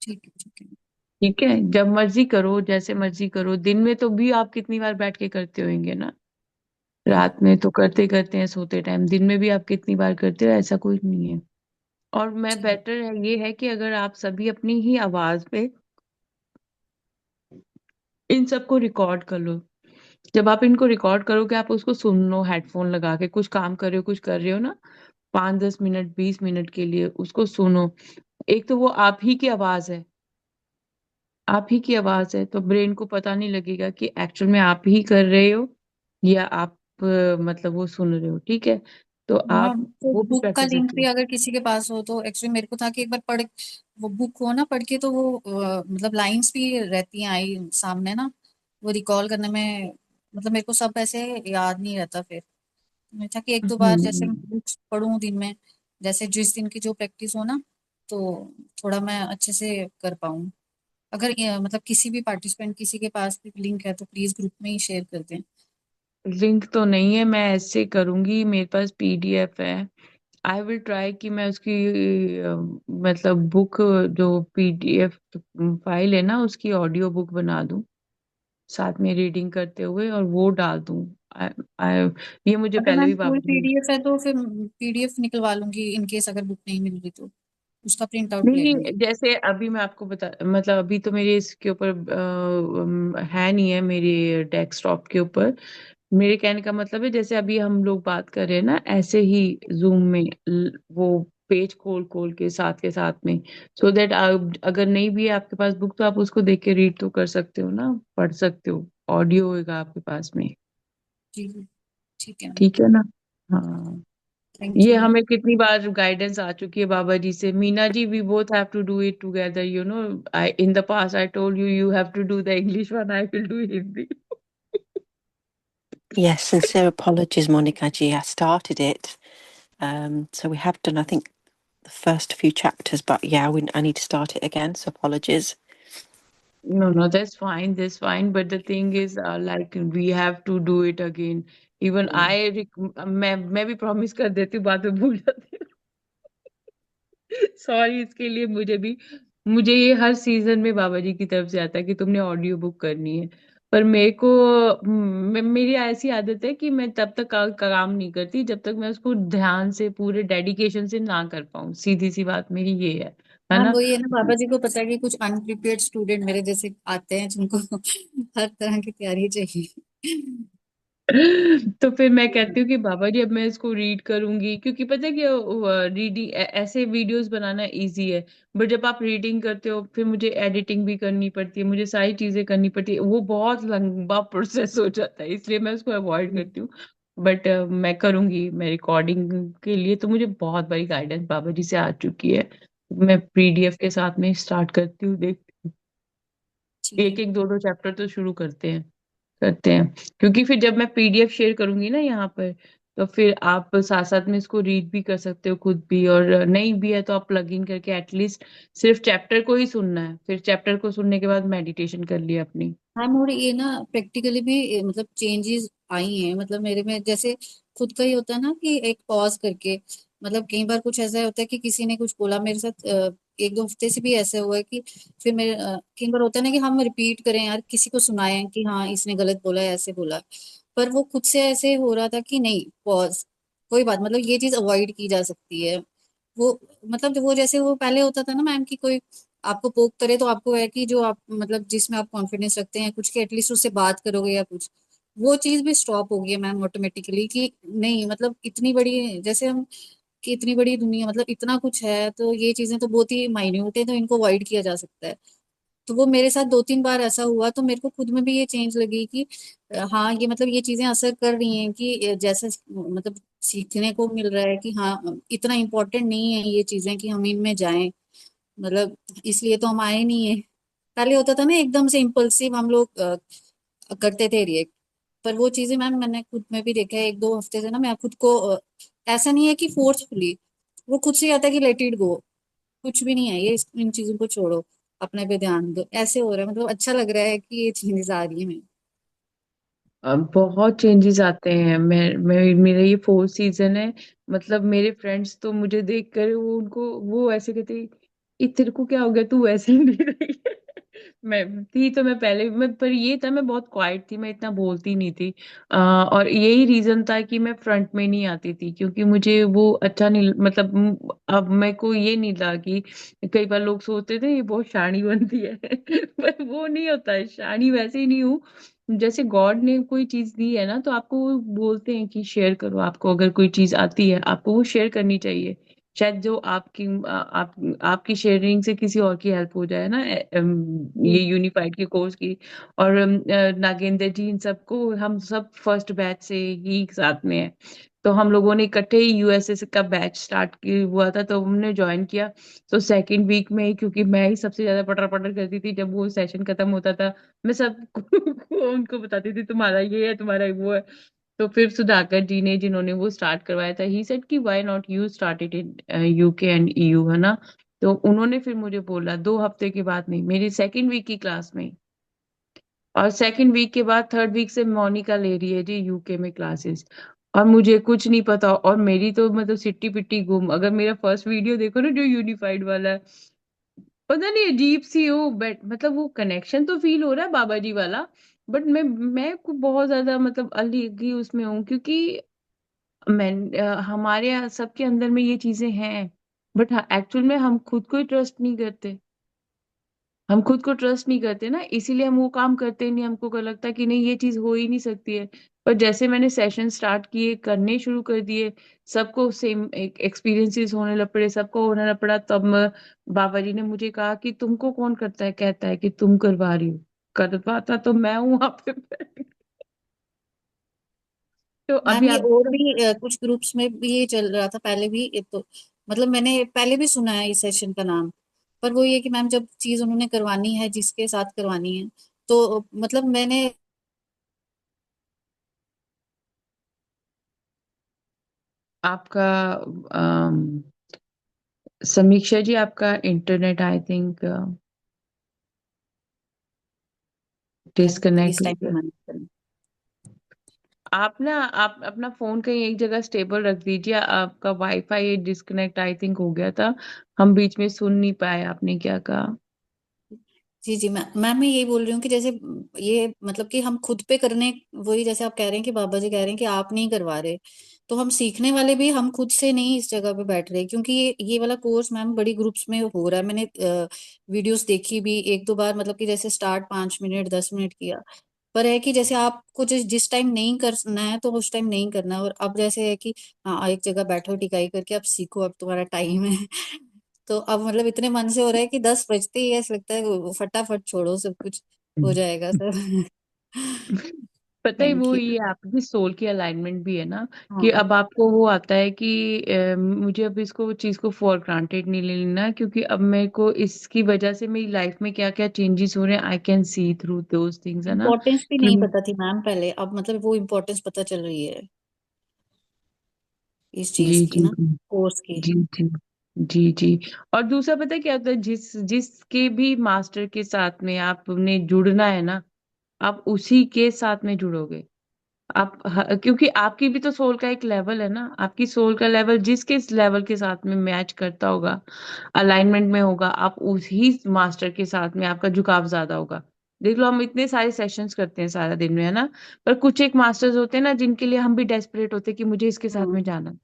ठीक है। ठीक है। ठीक है, जब मर्जी करो, जैसे मर्जी करो। दिन में तो भी आप कितनी बार बैठ के करते होंगे ना। हाँ। रात में तो करते करते हैं सोते टाइम, दिन में भी आप कितनी बार करते हो, ऐसा कुछ नहीं है। और मैं ठीक है। बेटर है ये है कि अगर आप सभी अपनी ही आवाज पे इन सबको रिकॉर्ड कर लो। जब आप इनको रिकॉर्ड करोगे, आप उसको सुन लो हेडफोन लगा के, कुछ काम कर रहे हो, कुछ कर रहे हो ना, 5-10 मिनट 20 मिनट के लिए उसको सुनो। एक तो वो आप ही की आवाज है, आप ही की आवाज है, तो ब्रेन को पता नहीं लगेगा कि एक्चुअल में आप ही कर रहे हो या आप मतलब वो सुन रहे हो। ठीक है, तो हाँ, आप तो वो भी बुक का प्रैक्टिस लिंक भी रखिए। अगर किसी के पास हो तो एक्चुअली मेरे को था कि एक बार पढ़, वो बुक हो ना, पढ़ के तो वो मतलब लाइंस भी रहती हैं आई सामने ना, वो रिकॉल करने में मतलब मेरे को सब ऐसे याद नहीं रहता फिर। मैं था कि एक दो बार जैसे हम्म। बुक्स पढूं दिन में, जैसे जिस दिन की जो प्रैक्टिस हो ना, तो थोड़ा मैं अच्छे से कर पाऊँ। अगर मतलब किसी भी पार्टिसिपेंट किसी के पास भी लिंक है तो प्लीज ग्रुप में ही शेयर कर दें। लिंक तो नहीं है, मैं ऐसे करूंगी, मेरे पास पीडीएफ है। आई विल ट्राई कि मैं उसकी मतलब बुक, जो पीडीएफ फाइल है ना, उसकी ऑडियो बुक बना दूं साथ में रीडिंग करते हुए और वो डाल दूं। I, I, ये मुझे अगर पहले मैम भी कोई बाबा जी ने। पीडीएफ है तो फिर पीडीएफ निकलवा लूंगी, इन केस अगर बुक नहीं मिल रही तो उसका प्रिंट आउट ले नहीं, लूंगी। जैसे अभी मैं आपको बता, मतलब अभी तो मेरे इसके ऊपर है नहीं है मेरे डेस्कटॉप के ऊपर। मेरे कहने का मतलब है, जैसे अभी हम लोग बात कर रहे हैं ना, ऐसे ही जूम में वो पेज खोल खोल के साथ में, सो दैट अगर नहीं भी है आपके पास बुक, तो आप उसको देख के रीड तो कर सकते हो ना, पढ़ सकते हो, ऑडियो होगा आपके पास में। जी जी, ठीक है मैम। ठीक है ना? हाँ। थैंक ये यू। हमें कितनी बार गाइडेंस आ चुकी है बाबा जी से, Meena ji, we both have to do it together, you know. I in the past I told you, you have to do the English one, I will do Hindi. Yes, sincere apologies, Monica G. I started it. So we have done, I think, the first few chapters, but yeah, I need to start it again, so apologies. No, no, that's fine. But the thing is, like we have to do it again. Even मैं भी promise कर देती हूँ, बाद में भूल जाती हूँ। सॉरी इसके लिए, मुझे ये हर सीजन में बाबा जी की तरफ से आता है कि तुमने ऑडियो बुक करनी है। पर मेरे को मेरी ऐसी आदत है कि मैं तब तक काम नहीं करती जब तक मैं उसको ध्यान से, पूरे डेडिकेशन से ना कर पाऊँ। सीधी सी बात मेरी ये है मैम ना? वही है ना, बाबा जी को पता है कि कुछ अनप्रिपेयर्ड स्टूडेंट मेरे जैसे आते हैं जिनको हर तरह की तैयारी चाहिए। तो फिर मैं कहती हूँ कि बाबा जी अब मैं इसको रीड करूंगी, क्योंकि पता है कि रीडिंग, ऐसे वीडियोस बनाना इजी है, बट जब आप रीडिंग करते हो फिर मुझे एडिटिंग भी करनी पड़ती है, मुझे सारी चीजें करनी पड़ती है, वो बहुत लंबा प्रोसेस हो जाता है, इसलिए मैं उसको अवॉइड करती हूँ। बट मैं करूंगी, मैं रिकॉर्डिंग के लिए तो मुझे बहुत बड़ी गाइडेंस बाबा जी से आ चुकी है। मैं पीडीएफ के साथ में स्टार्ट करती हूँ, देख ठीक एक है। एक दो दो चैप्टर तो शुरू करते हैं, क्योंकि फिर जब मैं पीडीएफ शेयर करूंगी ना यहाँ पर, तो फिर आप साथ साथ में इसको रीड भी कर सकते हो खुद भी, और नहीं भी है तो आप प्लग इन करके एटलीस्ट सिर्फ चैप्टर को ही सुनना है, फिर चैप्टर को सुनने के बाद मेडिटेशन कर लिया अपनी। हाँ, और ये ना प्रैक्टिकली भी मतलब चेंजेस आई हैं, मतलब मेरे में जैसे खुद का ही होता है ना कि एक पॉज करके, मतलब कई बार कुछ ऐसा होता है कि किसी ने कुछ बोला मेरे साथ, एक दो हफ्ते से भी ऐसा हुआ है कि फिर मेरे कई बार होता है ना कि हम रिपीट करें यार, किसी को सुनाएं कि हाँ इसने गलत बोला है, ऐसे बोला, पर वो खुद से ऐसे हो रहा था कि नहीं, पॉज, कोई बात, मतलब ये चीज अवॉइड की जा सकती है। वो मतलब वो जैसे वो पहले होता था ना मैम कि कोई आपको पोक करे तो आपको है कि जो आप मतलब जिसमें आप कॉन्फिडेंस रखते हैं कुछ के, एटलीस्ट उससे बात करोगे या कुछ, वो चीज भी स्टॉप हो गई है मैम ऑटोमेटिकली कि नहीं, मतलब इतनी बड़ी जैसे हम, कि इतनी बड़ी दुनिया, मतलब इतना कुछ है, तो ये चीजें तो बहुत ही माइन्यूट है, तो इनको अवॉइड किया जा सकता है। तो वो मेरे साथ दो तीन बार ऐसा हुआ, तो मेरे को खुद में भी ये चेंज लगी कि हाँ ये मतलब ये चीजें असर कर रही हैं कि जैसे मतलब सीखने को मिल रहा है कि हाँ इतना इम्पोर्टेंट नहीं है ये चीजें कि हम इनमें जाएं, मतलब इसलिए तो हम आए नहीं है। पहले होता था ना एकदम से इम्पल्सिव हम लोग करते थे रिएक्ट, पर वो चीजें मैम मैंने खुद में भी देखा है एक दो हफ्ते से ना, मैं खुद को ऐसा नहीं है कि फोर्सफुली, वो खुद से आता है कि लेट इट गो, कुछ भी नहीं है ये, इन चीजों को छोड़ो, अपने पे ध्यान दो, ऐसे हो रहा है, मतलब अच्छा लग रहा है कि ये चेंजेस आ रही है मैं। अब बहुत चेंजेस आते हैं। मैं मेरा ये फोर्थ सीजन है, मतलब मेरे फ्रेंड्स तो मुझे देख कर वो ऐसे कहते, "ये तेरे को क्या हो गया, तू वैसे ही नहीं रही है।" मैं पहले, पर ये था, मैं बहुत क्वाइट थी, मैं इतना बोलती नहीं थी। और यही रीजन था कि मैं फ्रंट में नहीं आती थी, क्योंकि मुझे वो अच्छा नहीं, मतलब अब मेरे को ये नहीं लगा कि कई बार लोग सोचते थे ये बहुत शानी बनती है पर वो नहीं होता है, शानी वैसे ही नहीं हूँ। जैसे गॉड ने कोई चीज दी है ना, तो आपको वो बोलते हैं कि शेयर करो, आपको अगर कोई चीज आती है आपको वो शेयर करनी चाहिए। शायद जो आपकी शेयरिंग से किसी और की हेल्प हो जाए ना, ये यूनिफाइड के कोर्स की। और नागेंद्र जी, इन सबको हम सब फर्स्ट बैच से ही साथ में है। तो हम लोगों ने इकट्ठे ही यूएसएस का बैच स्टार्ट हुआ था, तो हमने ज्वाइन किया। तो सेकंड वीक में ही, क्योंकि मैं ही सबसे ज्यादा पटर पटर करती थी जब वो सेशन खत्म होता था, मैं सबको उनको बताती थी तुम्हारा ये है, तुम्हारा वो है। तो फिर सुधाकर जी ने, जिन्होंने वो स्टार्ट करवाया था, ही सेड कि why not you start it in UK and EU, है ना। तो उन्होंने फिर मुझे बोला 2 हफ्ते के बाद नहीं, मेरी सेकंड वीक की क्लास में। और सेकंड वीक के बाद थर्ड वीक से मोनिका ले रही है जी यूके में क्लासेस। और मुझे कुछ नहीं पता, और मेरी तो मतलब सिट्टी पिट्टी गुम। अगर मेरा फर्स्ट वीडियो देखो ना, जो यूनिफाइड वाला है, पता नहीं अजीब सी हो, बट मतलब वो कनेक्शन तो फील हो रहा है बाबा जी वाला। बट बहुत ज्यादा मतलब अलग ही उसमें हूँ, क्योंकि हमारे यहाँ सबके अंदर में ये चीजें हैं। बट एक्चुअल में हम खुद को ही ट्रस्ट नहीं करते। हम खुद को ट्रस्ट नहीं करते ना, इसीलिए हम वो काम करते ही नहीं। हमको क्या लगता है कि नहीं, ये चीज हो ही नहीं सकती है। पर जैसे मैंने सेशन स्टार्ट किए, करने शुरू कर दिए, सबको सेम एक्सपीरियंसेस होने लग पड़े, सबको होने लग पड़ा, तब बाबा जी ने मुझे कहा कि तुमको कौन करता है, कहता है कि तुम करवा रही हो। करवाता तो मैं हूँ वहां पे तो मैम अभी ये आप। और भी कुछ ग्रुप्स में भी ये चल रहा था पहले भी, ये तो मतलब मैंने पहले भी सुना है इस सेशन का नाम। पर वो ये कि मैम जब चीज उन्होंने करवानी है, जिसके साथ करवानी है, तो मतलब मैंने। आपका समीक्षा जी, आपका इंटरनेट आई थिंक फिर डिस्कनेक्ट इस हो टाइम पे गया। मैनेज करना। आप अपना फोन कहीं एक जगह स्टेबल रख दीजिए, आपका वाईफाई डिस्कनेक्ट आई थिंक हो गया था। हम बीच में सुन नहीं पाए आपने क्या कहा। जी जी मैम मैं यही बोल रही हूँ कि जैसे ये मतलब कि हम खुद पे करने, वही जैसे आप कह रहे हैं कि बाबा जी कह रहे हैं कि आप नहीं करवा रहे, तो हम सीखने वाले भी हम खुद से नहीं इस जगह पे बैठ रहे, क्योंकि ये वाला कोर्स मैम बड़ी ग्रुप्स में हो रहा है। मैंने वीडियोस देखी भी एक दो बार, मतलब कि जैसे स्टार्ट 5 मिनट 10 मिनट किया, पर है कि जैसे आपको जिस टाइम नहीं करना है तो उस टाइम नहीं करना है। और अब जैसे है कि हाँ एक जगह बैठो टिकाई करके अब सीखो, अब तुम्हारा टाइम है तो अब मतलब इतने मन से हो रहा है कि 10 बजते ही ऐसा लगता है फटाफट छोड़ो सब कुछ, हो जाएगा सब पता ही थैंक वो, यू। ये आपकी सोल की अलाइनमेंट भी है ना, कि हाँ अब आपको वो आता है कि मुझे अब इसको चीज को फॉर ग्रांटेड नहीं ले लेना, क्योंकि अब मेरे को इसकी वजह से मेरी लाइफ में क्या क्या चेंजेस हो रहे हैं, I can see through those things, है ना। इम्पोर्टेंस भी कि नहीं पता थी मैम पहले, अब मतलब वो इम्पोर्टेंस पता चल रही है इस चीज जी की जी ना, कोर्स की। जी जी जी जी। और दूसरा पता है क्या होता है, जिसके भी मास्टर के साथ में आपने जुड़ना है ना, आप उसी के साथ में जुड़ोगे। क्योंकि आपकी भी तो सोल का एक लेवल है ना, आपकी सोल का लेवल जिसके लेवल के साथ में मैच करता होगा, अलाइनमेंट में होगा, आप उसी मास्टर के साथ में आपका झुकाव ज्यादा होगा। देख लो, हम इतने सारे सेशंस करते हैं सारा दिन में, है ना। पर कुछ एक मास्टर्स होते हैं ना, जिनके लिए हम भी डेस्परेट होते हैं कि मुझे इसके साथ में हम्म। जाना है,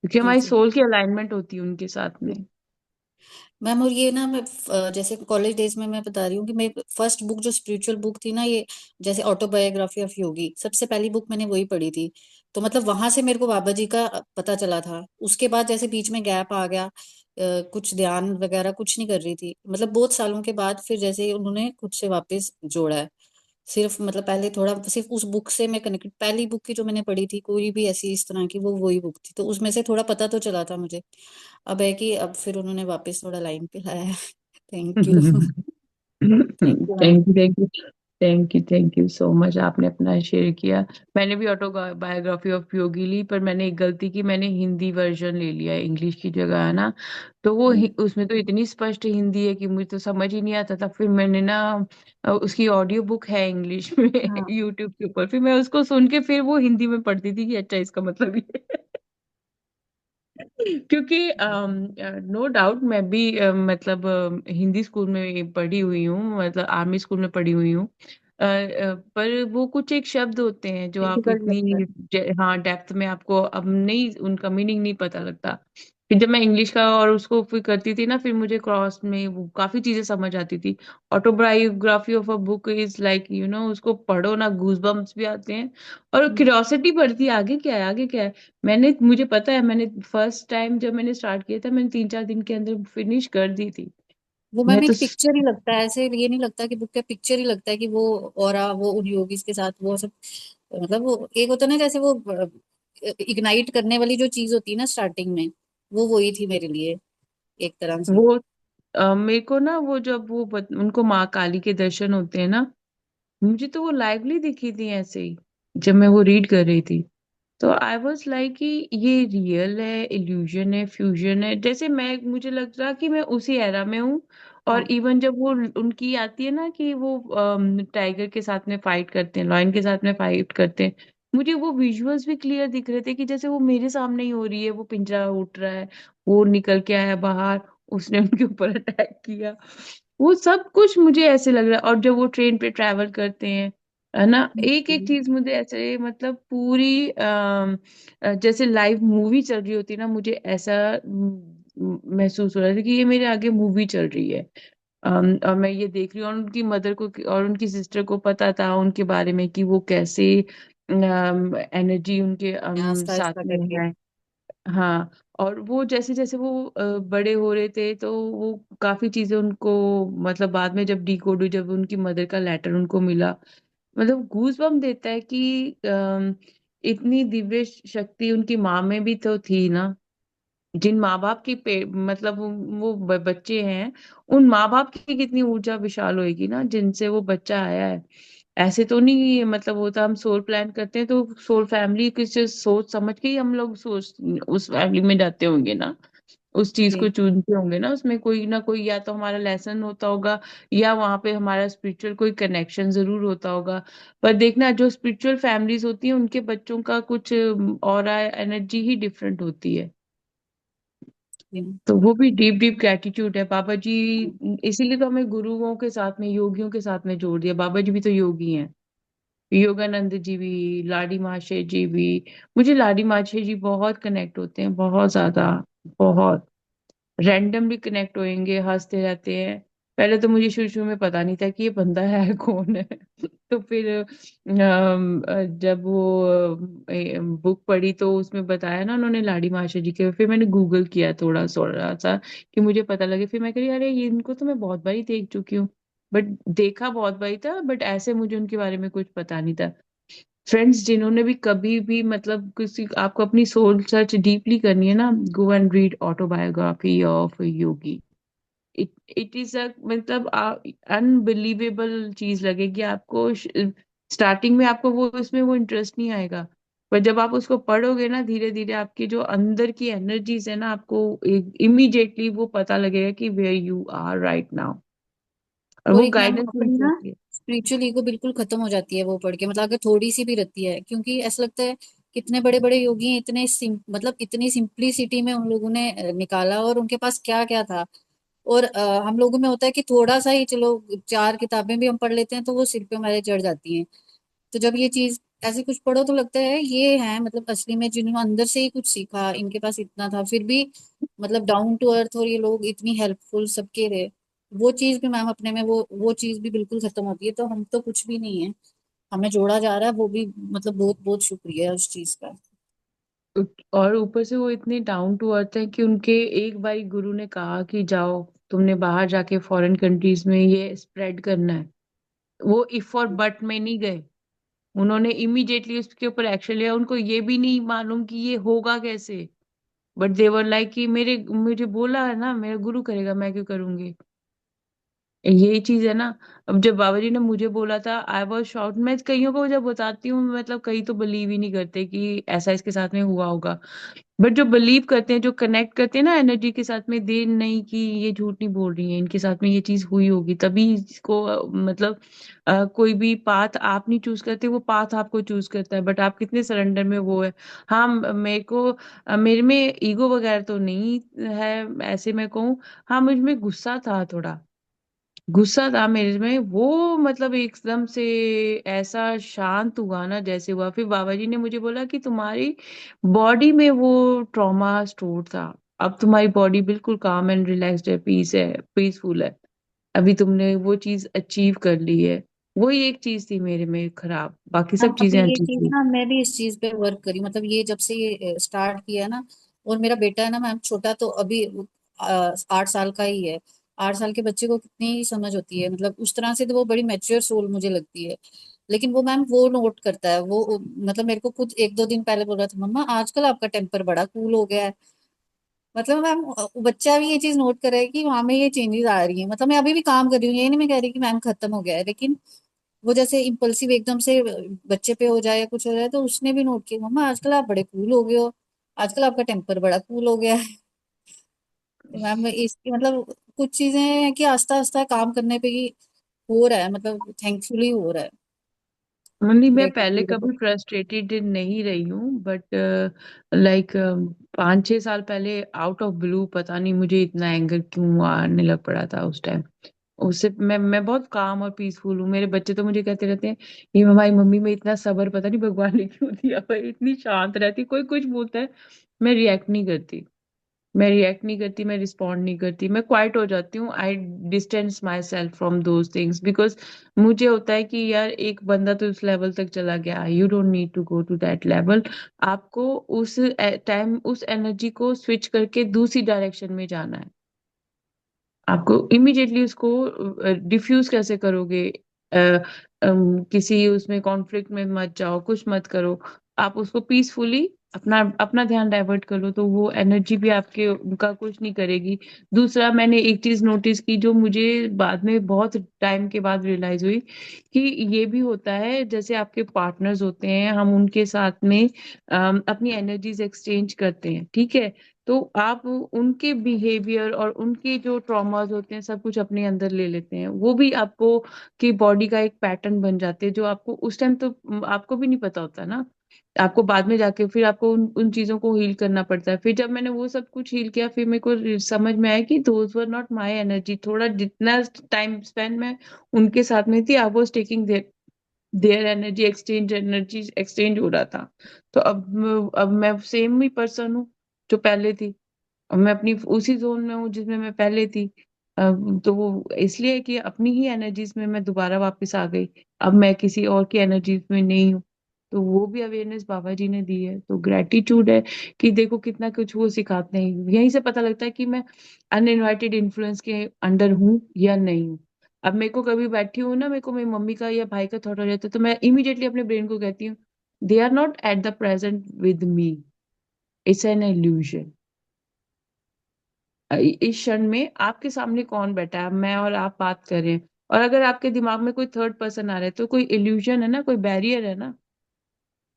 क्योंकि जी हमारी जी सोल की अलाइनमेंट होती है उनके साथ में। मैम, और ये ना मैं जैसे कॉलेज डेज में मैं बता रही हूँ कि मैं फर्स्ट बुक जो स्पिरिचुअल बुक थी ना, ये जैसे ऑटोबायोग्राफी ऑफ योगी, सबसे पहली बुक मैंने वही पढ़ी थी। तो मतलब वहां से मेरे को बाबा जी का पता चला था। उसके बाद जैसे बीच में गैप आ गया, कुछ ध्यान वगैरह कुछ नहीं कर रही थी, मतलब बहुत सालों के बाद फिर जैसे उन्होंने खुद से वापस जोड़ा है। सिर्फ मतलब पहले थोड़ा सिर्फ उस बुक से मैं कनेक्ट, पहली बुक की जो मैंने पढ़ी थी कोई भी ऐसी इस तरह की, वो वही बुक थी, तो उसमें से थोड़ा पता तो चला था मुझे। अब है कि अब फिर उन्होंने वापस थोड़ा लाइन पे लाया है thank you thank you ma'am. Thank you thank you thank you so much, आपने अपना शेयर किया। मैंने भी ऑटोबायोग्राफी ऑफ योगी ली, पर मैंने एक गलती की, मैंने हिंदी वर्जन ले लिया इंग्लिश की जगह, है ना। तो वो उसमें तो इतनी स्पष्ट हिंदी है कि मुझे तो समझ ही नहीं आता था। फिर मैंने ना उसकी ऑडियो बुक है इंग्लिश में हाँ यूट्यूब के ऊपर, फिर मैं उसको सुन के फिर वो हिंदी में पढ़ती थी कि अच्छा इसका मतलब ये है। क्योंकि नो डाउट मैं भी मतलब हिंदी स्कूल में पढ़ी हुई हूँ, मतलब आर्मी स्कूल में पढ़ी हुई हूँ। पर वो कुछ एक शब्द होते हैं जो आप डिफिकल्ट इतनी लगता है। हाँ डेप्थ में आपको अब नहीं, उनका मीनिंग नहीं पता लगता। फिर जब मैं इंग्लिश का और उसको फिर करती थी ना, फिर मुझे क्रॉस में वो काफी चीजें समझ आती थी। Autobiography of a book is like उसको पढ़ो ना, गूज बम्प्स भी आते हैं और क्यूरियोसिटी बढ़ती है, आगे क्या है, आगे क्या है। मुझे पता है, मैंने फर्स्ट टाइम जब मैंने स्टार्ट किया था, मैंने 3-4 दिन के अंदर फिनिश कर दी थी। वो मैं मैम तो एक पिक्चर ही लगता है, ऐसे ये नहीं लगता कि बुक का पिक्चर ही लगता है कि वो, और वो उन योगीज के साथ वो सब, मतलब वो एक होता है ना जैसे वो इग्नाइट करने वाली जो चीज होती है ना स्टार्टिंग में, वो वही थी मेरे लिए एक तरह से। वो मेरे को ना, वो जब उनको माँ काली के दर्शन होते हैं ना, मुझे तो वो लाइवली दिखी थी ऐसे ही, जब मैं वो रीड कर रही थी। तो आई वॉज लाइक कि ये रियल है, इल्यूजन है, फ्यूजन है, जैसे मुझे लग रहा कि मैं उसी एरा में हूँ। और हाँ इवन जब वो उनकी आती है ना कि वो टाइगर के साथ में फाइट करते हैं, लॉयन के साथ में फाइट करते हैं, मुझे वो विजुअल्स भी क्लियर दिख रहे थे कि जैसे वो मेरे सामने ही हो रही है, वो पिंजरा उठ रहा है, वो निकल के आया बाहर, उसने उनके ऊपर अटैक किया, वो सब कुछ मुझे ऐसे लग रहा है। और जब वो ट्रेन पे ट्रैवल करते हैं, है ना, एक एक चीज मुझे ऐसे मतलब पूरी जैसे लाइव मूवी चल रही होती है ना, मुझे ऐसा महसूस हो रहा था कि ये मेरे आगे मूवी चल रही है। और मैं ये देख रही हूँ, और उनकी मदर को और उनकी सिस्टर को पता था उनके बारे में कि वो कैसे एनर्जी उनके आस्ता साथ आस्ता में करके। है। हाँ। और वो जैसे जैसे वो बड़े हो रहे थे, तो वो काफी चीजें उनको, मतलब बाद में जब डिकोड हुई, जब उनकी मदर का लेटर उनको मिला, मतलब गूज बम देता है कि इतनी दिव्य शक्ति उनकी माँ में भी तो थी ना। जिन माँ बाप की मतलब वो बच्चे हैं, उन माँ बाप की कितनी ऊर्जा विशाल होगी ना, जिनसे वो बच्चा आया है। ऐसे तो नहीं, मतलब होता हम सोल प्लान करते हैं तो सोल फैमिली किस सोच समझ के ही हम लोग सोच उस फैमिली में जाते होंगे ना, उस चीज को जी। चुनते होंगे ना, उसमें कोई ना कोई या तो हमारा लेसन होता होगा, या वहां पे हमारा स्पिरिचुअल कोई कनेक्शन जरूर होता होगा। पर देखना, जो स्पिरिचुअल फैमिलीज होती हैं, उनके बच्चों का कुछ ऑरा एनर्जी ही डिफरेंट होती है। जी। तो वो भी डीप डीप ग्रेटिट्यूड है बाबा जी। इसीलिए तो हमें गुरुओं के साथ में, योगियों के साथ में जोड़ दिया। बाबा जी भी तो योगी हैं, योगानंद जी भी, लाडी माशे जी भी। मुझे लाडी माशे जी बहुत कनेक्ट होते हैं, बहुत ज्यादा, बहुत रैंडमली कनेक्ट होंगे, हंसते रहते हैं। पहले तो मुझे शुरू शुरू में पता नहीं था कि ये बंदा है कौन है। तो फिर जब वो बुक पढ़ी तो उसमें बताया ना उन्होंने लाडी माशा जी के, फिर मैंने गूगल किया थोड़ा थोड़ा सा कि मुझे पता लगे। फिर मैं कही अरे, ये इनको तो मैं बहुत बारी देख चुकी हूँ, बट देखा बहुत बारी था, बट ऐसे मुझे उनके बारे में कुछ पता नहीं था। फ्रेंड्स, जिन्होंने भी कभी भी मतलब किसी आपको अपनी सोल सर्च डीपली करनी है ना, go and read autobiography of Yogi. It it is a मतलब अनबिलीवेबल चीज लगेगी आपको। स्टार्टिंग में आपको वो इसमें वो इंटरेस्ट नहीं आएगा, पर जब आप उसको पढ़ोगे ना, धीरे धीरे आपकी जो अंदर की एनर्जीज है ना, आपको इमीडिएटली वो पता लगेगा कि where you are right now, और और वो एक मैम गाइडेंस अपनी मिलती ना रहती है। स्पिरिचुअल ईगो बिल्कुल खत्म हो जाती है वो पढ़ के, मतलब अगर थोड़ी सी भी रहती है, क्योंकि ऐसा लगता है कितने बड़े बड़े योगी हैं, इतने मतलब इतनी सिंप्लिसिटी में उन लोगों ने निकाला, और उनके पास क्या क्या था। और हम लोगों में होता है कि थोड़ा सा ही, चलो 4 किताबें भी हम पढ़ लेते हैं तो वो सिर पे हमारे चढ़ जाती हैं। तो जब ये चीज ऐसे कुछ पढ़ो तो लगता है ये है मतलब असली में जिन्होंने अंदर से ही कुछ सीखा, इनके पास इतना था फिर भी मतलब डाउन टू अर्थ, और ये लोग इतनी हेल्पफुल सबके रहे। वो चीज भी मैम अपने में वो चीज भी बिल्कुल खत्म होती है, तो हम तो कुछ भी नहीं है, हमें जोड़ा जा रहा है वो भी, मतलब बहुत बहुत शुक्रिया उस चीज का। और ऊपर से वो इतने डाउन टू अर्थ है कि उनके एक बारी गुरु ने कहा कि जाओ, तुमने बाहर जाके फॉरेन कंट्रीज में ये स्प्रेड करना है, वो इफ और बट में नहीं गए। उन्होंने इमीडिएटली उसके ऊपर एक्शन लिया। उनको ये भी नहीं मालूम कि ये होगा कैसे, बट देवर लाइक कि मेरे मुझे बोला है ना, मेरा गुरु करेगा, मैं क्यों करूंगी। यही चीज है ना। अब जब बाबा जी ने मुझे बोला था, आई वॉज शॉक्ड। मैं कईयों को जब बताती हूँ, मतलब कई तो बिलीव ही नहीं करते कि ऐसा इसके साथ में हुआ होगा, बट जो बिलीव करते हैं, जो कनेक्ट करते हैं ना एनर्जी के साथ में, दे नहीं कि ये झूठ नहीं बोल रही है, इनके साथ में ये चीज हुई होगी, तभी इसको मतलब कोई भी पाथ आप नहीं चूज करते, वो पाथ आपको चूज करता है, बट आप कितने सरेंडर में वो है। हाँ, मेरे को मेरे में ईगो वगैरह तो नहीं है, ऐसे मैं कहूँ। हाँ, मुझ में गुस्सा था, थोड़ा गुस्सा था मेरे में, वो मतलब एकदम से ऐसा शांत हुआ ना, जैसे हुआ। फिर बाबा जी ने मुझे बोला कि तुम्हारी बॉडी में वो ट्रॉमा स्टोर था, अब तुम्हारी बॉडी बिल्कुल काम एंड रिलैक्स्ड है, पीसफुल है। अभी तुमने वो चीज अचीव कर ली है। वही एक चीज थी मेरे में खराब, बाकी हाँ, सब अभी चीजें ये अच्छी चीज थी। ना मैं भी इस चीज पे वर्क करी, मतलब ये जब से ये स्टार्ट किया ना। और मेरा बेटा है ना मैम छोटा, तो अभी 8 साल का ही है। 8 साल के बच्चे को कितनी समझ होती है, मतलब उस तरह से तो वो बड़ी मैच्योर सोल मुझे लगती है। लेकिन वो मैम वो नोट करता है, वो मतलब मेरे को खुद 1-2 दिन पहले बोल रहा था, मम्मा आजकल आपका टेम्पर बड़ा कूल हो गया है। मतलब मैम बच्चा भी ये चीज नोट कर रहा है कि वहां में ये चेंजेस आ रही है। मतलब मैं अभी भी काम कर रही हूँ, ये नहीं मैं कह रही कि मैम खत्म हो गया है, लेकिन वो जैसे इम्पल्सिव एकदम से बच्चे पे हो जाए या कुछ हो जाए, तो उसने भी नोट किया, मम्मा आजकल आप बड़े कूल हो गए हो, आजकल आपका टेम्पर बड़ा कूल हो गया है। तो मैम इसकी मतलब कुछ चीजें हैं कि आस्ता आस्ता काम करने पे ही हो रहा है, मतलब थैंकफुली हो रहा है। नहीं, मैं पहले ग्रेटिट्यूड। कभी फ्रस्ट्रेटेड नहीं रही हूँ, बट लाइक 5-6 साल पहले आउट ऑफ ब्लू पता नहीं मुझे इतना एंगर क्यों आने लग पड़ा था उस टाइम। उससे मैं बहुत काम और पीसफुल हूँ। मेरे बच्चे तो मुझे कहते रहते हैं, ये हमारी मम्मी में इतना सब्र पता नहीं भगवान ने क्यों दिया भाई, इतनी शांत रहती, कोई कुछ बोलता है मैं रिएक्ट नहीं करती, मैं रिस्पॉन्ड नहीं करती, मैं क्वाइट हो जाती हूँ। I distance myself from those things, because मुझे होता है कि यार एक बंदा तो उस लेवल तक चला गया, you don't need to go to that level. आपको उस टाइम उस एनर्जी को स्विच करके दूसरी डायरेक्शन में जाना है। आपको इमिडिएटली उसको डिफ्यूज कैसे करोगे? अ, किसी उसमें कॉन्फ्लिक्ट में मत जाओ, कुछ मत करो। आप उसको पीसफुली अपना अपना ध्यान डाइवर्ट करो, तो वो एनर्जी भी आपके उनका कुछ नहीं करेगी। दूसरा, मैंने एक चीज नोटिस की जो मुझे बाद में बहुत टाइम के बाद रियलाइज हुई, कि ये भी होता है जैसे आपके पार्टनर्स होते हैं, हम उनके साथ में अपनी एनर्जीज एक्सचेंज करते हैं, ठीक है? तो आप उनके बिहेवियर और उनके जो ट्रॉमास होते हैं सब कुछ अपने अंदर ले लेते हैं, वो भी आपको की बॉडी का एक पैटर्न बन जाते हैं, जो आपको उस टाइम तो आपको भी नहीं पता होता ना। आपको बाद में जाके फिर आपको उन चीजों को हील करना पड़ता है। फिर जब मैंने वो सब कुछ हील किया, फिर मेरे को समझ में आया कि those were not my energy. थोड़ा जितना टाइम स्पेंड मैं उनके साथ में थी, I was taking their energy exchange हो रहा था। तो अब मैं सेम ही पर्सन हूँ जो पहले थी। अब मैं अपनी उसी जोन में हूँ जिसमें मैं पहले थी। तो वो इसलिए कि अपनी ही एनर्जीज में मैं दोबारा वापस आ गई। अब मैं किसी और की एनर्जीज में नहीं हूँ। तो वो भी अवेयरनेस बाबा जी ने दी है, तो ग्रेटिट्यूड है कि देखो कितना कुछ वो सिखाते हैं। यहीं से पता लगता है कि मैं अनइनवाइटेड इन्फ्लुएंस के अंडर हूँ या नहीं हूँ। अब मेरे को कभी बैठी हूँ ना, मेरे को मेरी मम्मी का या भाई का थॉट आ जाता है, तो मैं इमीडिएटली अपने ब्रेन को कहती हूँ, they are not at the present with me, it's an illusion. इस क्षण में आपके सामने कौन बैठा है, मैं और आप बात कर रहे हैं, और अगर आपके दिमाग में कोई थर्ड पर्सन आ रहा है, तो कोई इल्यूजन है ना, कोई बैरियर है ना।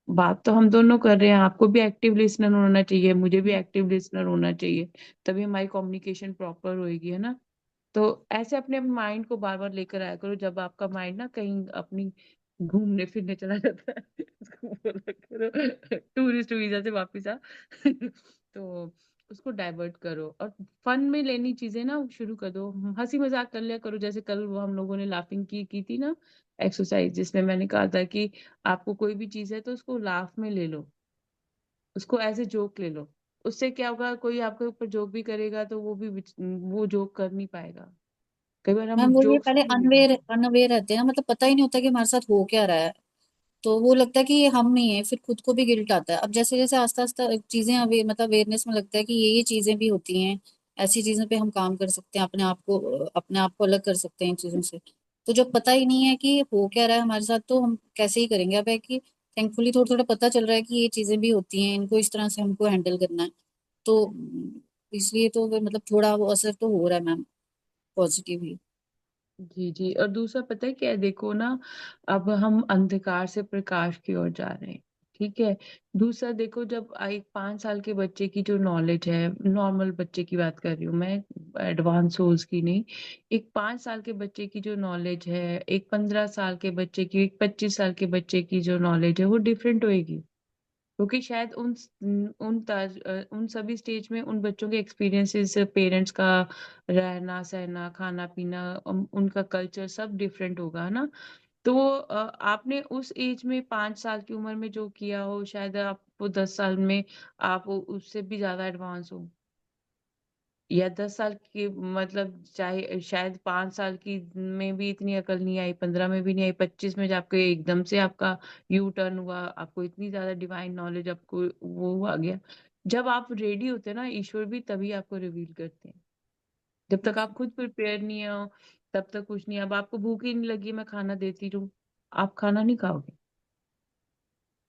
बात तो हम दोनों कर रहे हैं, आपको भी एक्टिव लिसनर होना चाहिए, मुझे भी एक्टिव लिसनर होना चाहिए, तभी हमारी कम्युनिकेशन प्रॉपर होएगी, है ना? तो ऐसे अपने माइंड को बार बार लेकर आया करो, जब आपका माइंड ना कहीं अपनी घूमने फिरने चला जाता है उसको बोला करो टूरिस्ट वीजा से वापस आ तो उसको डाइवर्ट करो और फन में लेनी चीजें ना शुरू कर दो। हंसी मजाक कर लिया करो, जैसे कल वो हम लोगों ने लाफिंग की थी ना एक्सरसाइज, जिसमें मैंने कहा था कि आपको कोई भी चीज है तो उसको लाफ में ले लो, उसको एज ए जोक ले लो। उससे क्या होगा, कोई आपके ऊपर जोक भी करेगा तो वो जोक कर नहीं पाएगा। कई बार मैम हम वो ये जोक्स पहले को भी नहीं अनवेयर करते। अनअवेयर रहते हैं ना, मतलब पता ही नहीं होता कि हमारे साथ हो क्या रहा है। तो वो लगता है कि ये हम नहीं है, फिर खुद को भी गिल्ट आता है। अब जैसे जैसे आस्ता आस्ता चीजें अवे मतलब अवेयरनेस में लगता है कि ये चीजें भी होती हैं, ऐसी चीजों पे हम काम कर सकते हैं, अपने आप को अलग कर सकते हैं इन चीजों से। तो जब पता ही नहीं है कि हो क्या रहा है हमारे साथ, तो हम कैसे ही करेंगे। अब है कि थैंकफुली थोड़ा थोड़ा पता चल रहा है कि ये चीजें भी होती हैं, इनको इस तरह से हमको हैंडल करना है। तो इसलिए तो मतलब थोड़ा वो असर तो हो रहा है मैम, पॉजिटिव ही। जी जी। और दूसरा पता है क्या है, देखो ना, अब हम अंधकार से प्रकाश की ओर जा रहे हैं, ठीक है? दूसरा देखो, जब एक 5 साल के बच्चे की जो नॉलेज है, नॉर्मल बच्चे की बात कर रही हूँ मैं, एडवांस सोल्स की नहीं। एक 5 साल के बच्चे की जो नॉलेज है, एक 15 साल के बच्चे की, एक 25 साल के बच्चे की जो नॉलेज है, वो डिफरेंट होएगी। क्योंकि शायद उन सभी स्टेज में उन बच्चों के एक्सपीरियंसेस, पेरेंट्स का रहना सहना, खाना पीना, उनका कल्चर सब डिफरेंट होगा, है ना? तो आपने उस एज में 5 साल की उम्र में जो किया हो, शायद आपको 10 साल में आप उससे भी ज्यादा एडवांस हो। या 10 साल की, मतलब चाहे शायद 5 साल की में भी इतनी अकल नहीं आई, 15 में भी नहीं आई, 25 में जब आपको एकदम से आपका यू टर्न हुआ, आपको इतनी ज्यादा डिवाइन नॉलेज आपको वो आ गया। जब आप रेडी होते हैं ना, ईश्वर भी तभी आपको रिवील करते हैं। जब तक आप खुद प्रिपेयर नहीं हो तब तक कुछ नहीं। अब आपको भूख ही नहीं लगी, मैं खाना देती रहूं, आप खाना नहीं खाओगे।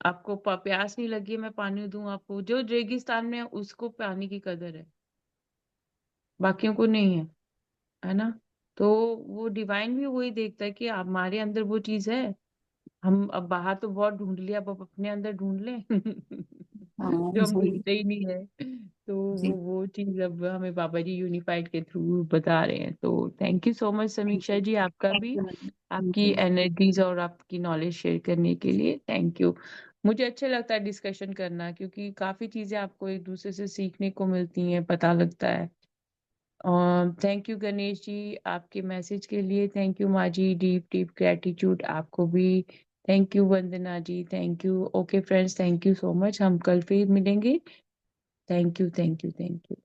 आपको प्यास नहीं लगी, मैं पानी दूं आपको, जो रेगिस्तान में है उसको पानी की कदर है, बाकियों को नहीं है ना। तो वो डिवाइन भी वही देखता है कि हमारे अंदर वो चीज है। हम अब बाहर तो बहुत ढूंढ लिया, अब अपने अंदर ढूंढ लें हाँ जो हम जी ढूंढते ही नहीं है। तो जी। वो चीज अब हमें बाबा जी यूनिफाइड के थ्रू बता रहे हैं। तो thank you so much thank समीक्षा यू, जी, आपका थैंक भी, यू मैम, थैंक आपकी यू। एनर्जीज और आपकी नॉलेज शेयर करने के लिए थैंक यू। मुझे अच्छा लगता है डिस्कशन करना, क्योंकि काफी चीजें आपको एक दूसरे से सीखने को मिलती हैं, पता लगता है। थैंक यू गणेश जी आपके मैसेज के लिए, थैंक यू माँ जी, डीप डीप ग्रेटिट्यूड आपको भी। Thank you Vandana ji, thank you. Okay friends, thank you so much, हम कल फिर मिलेंगे। Thank you, thank you, thank you.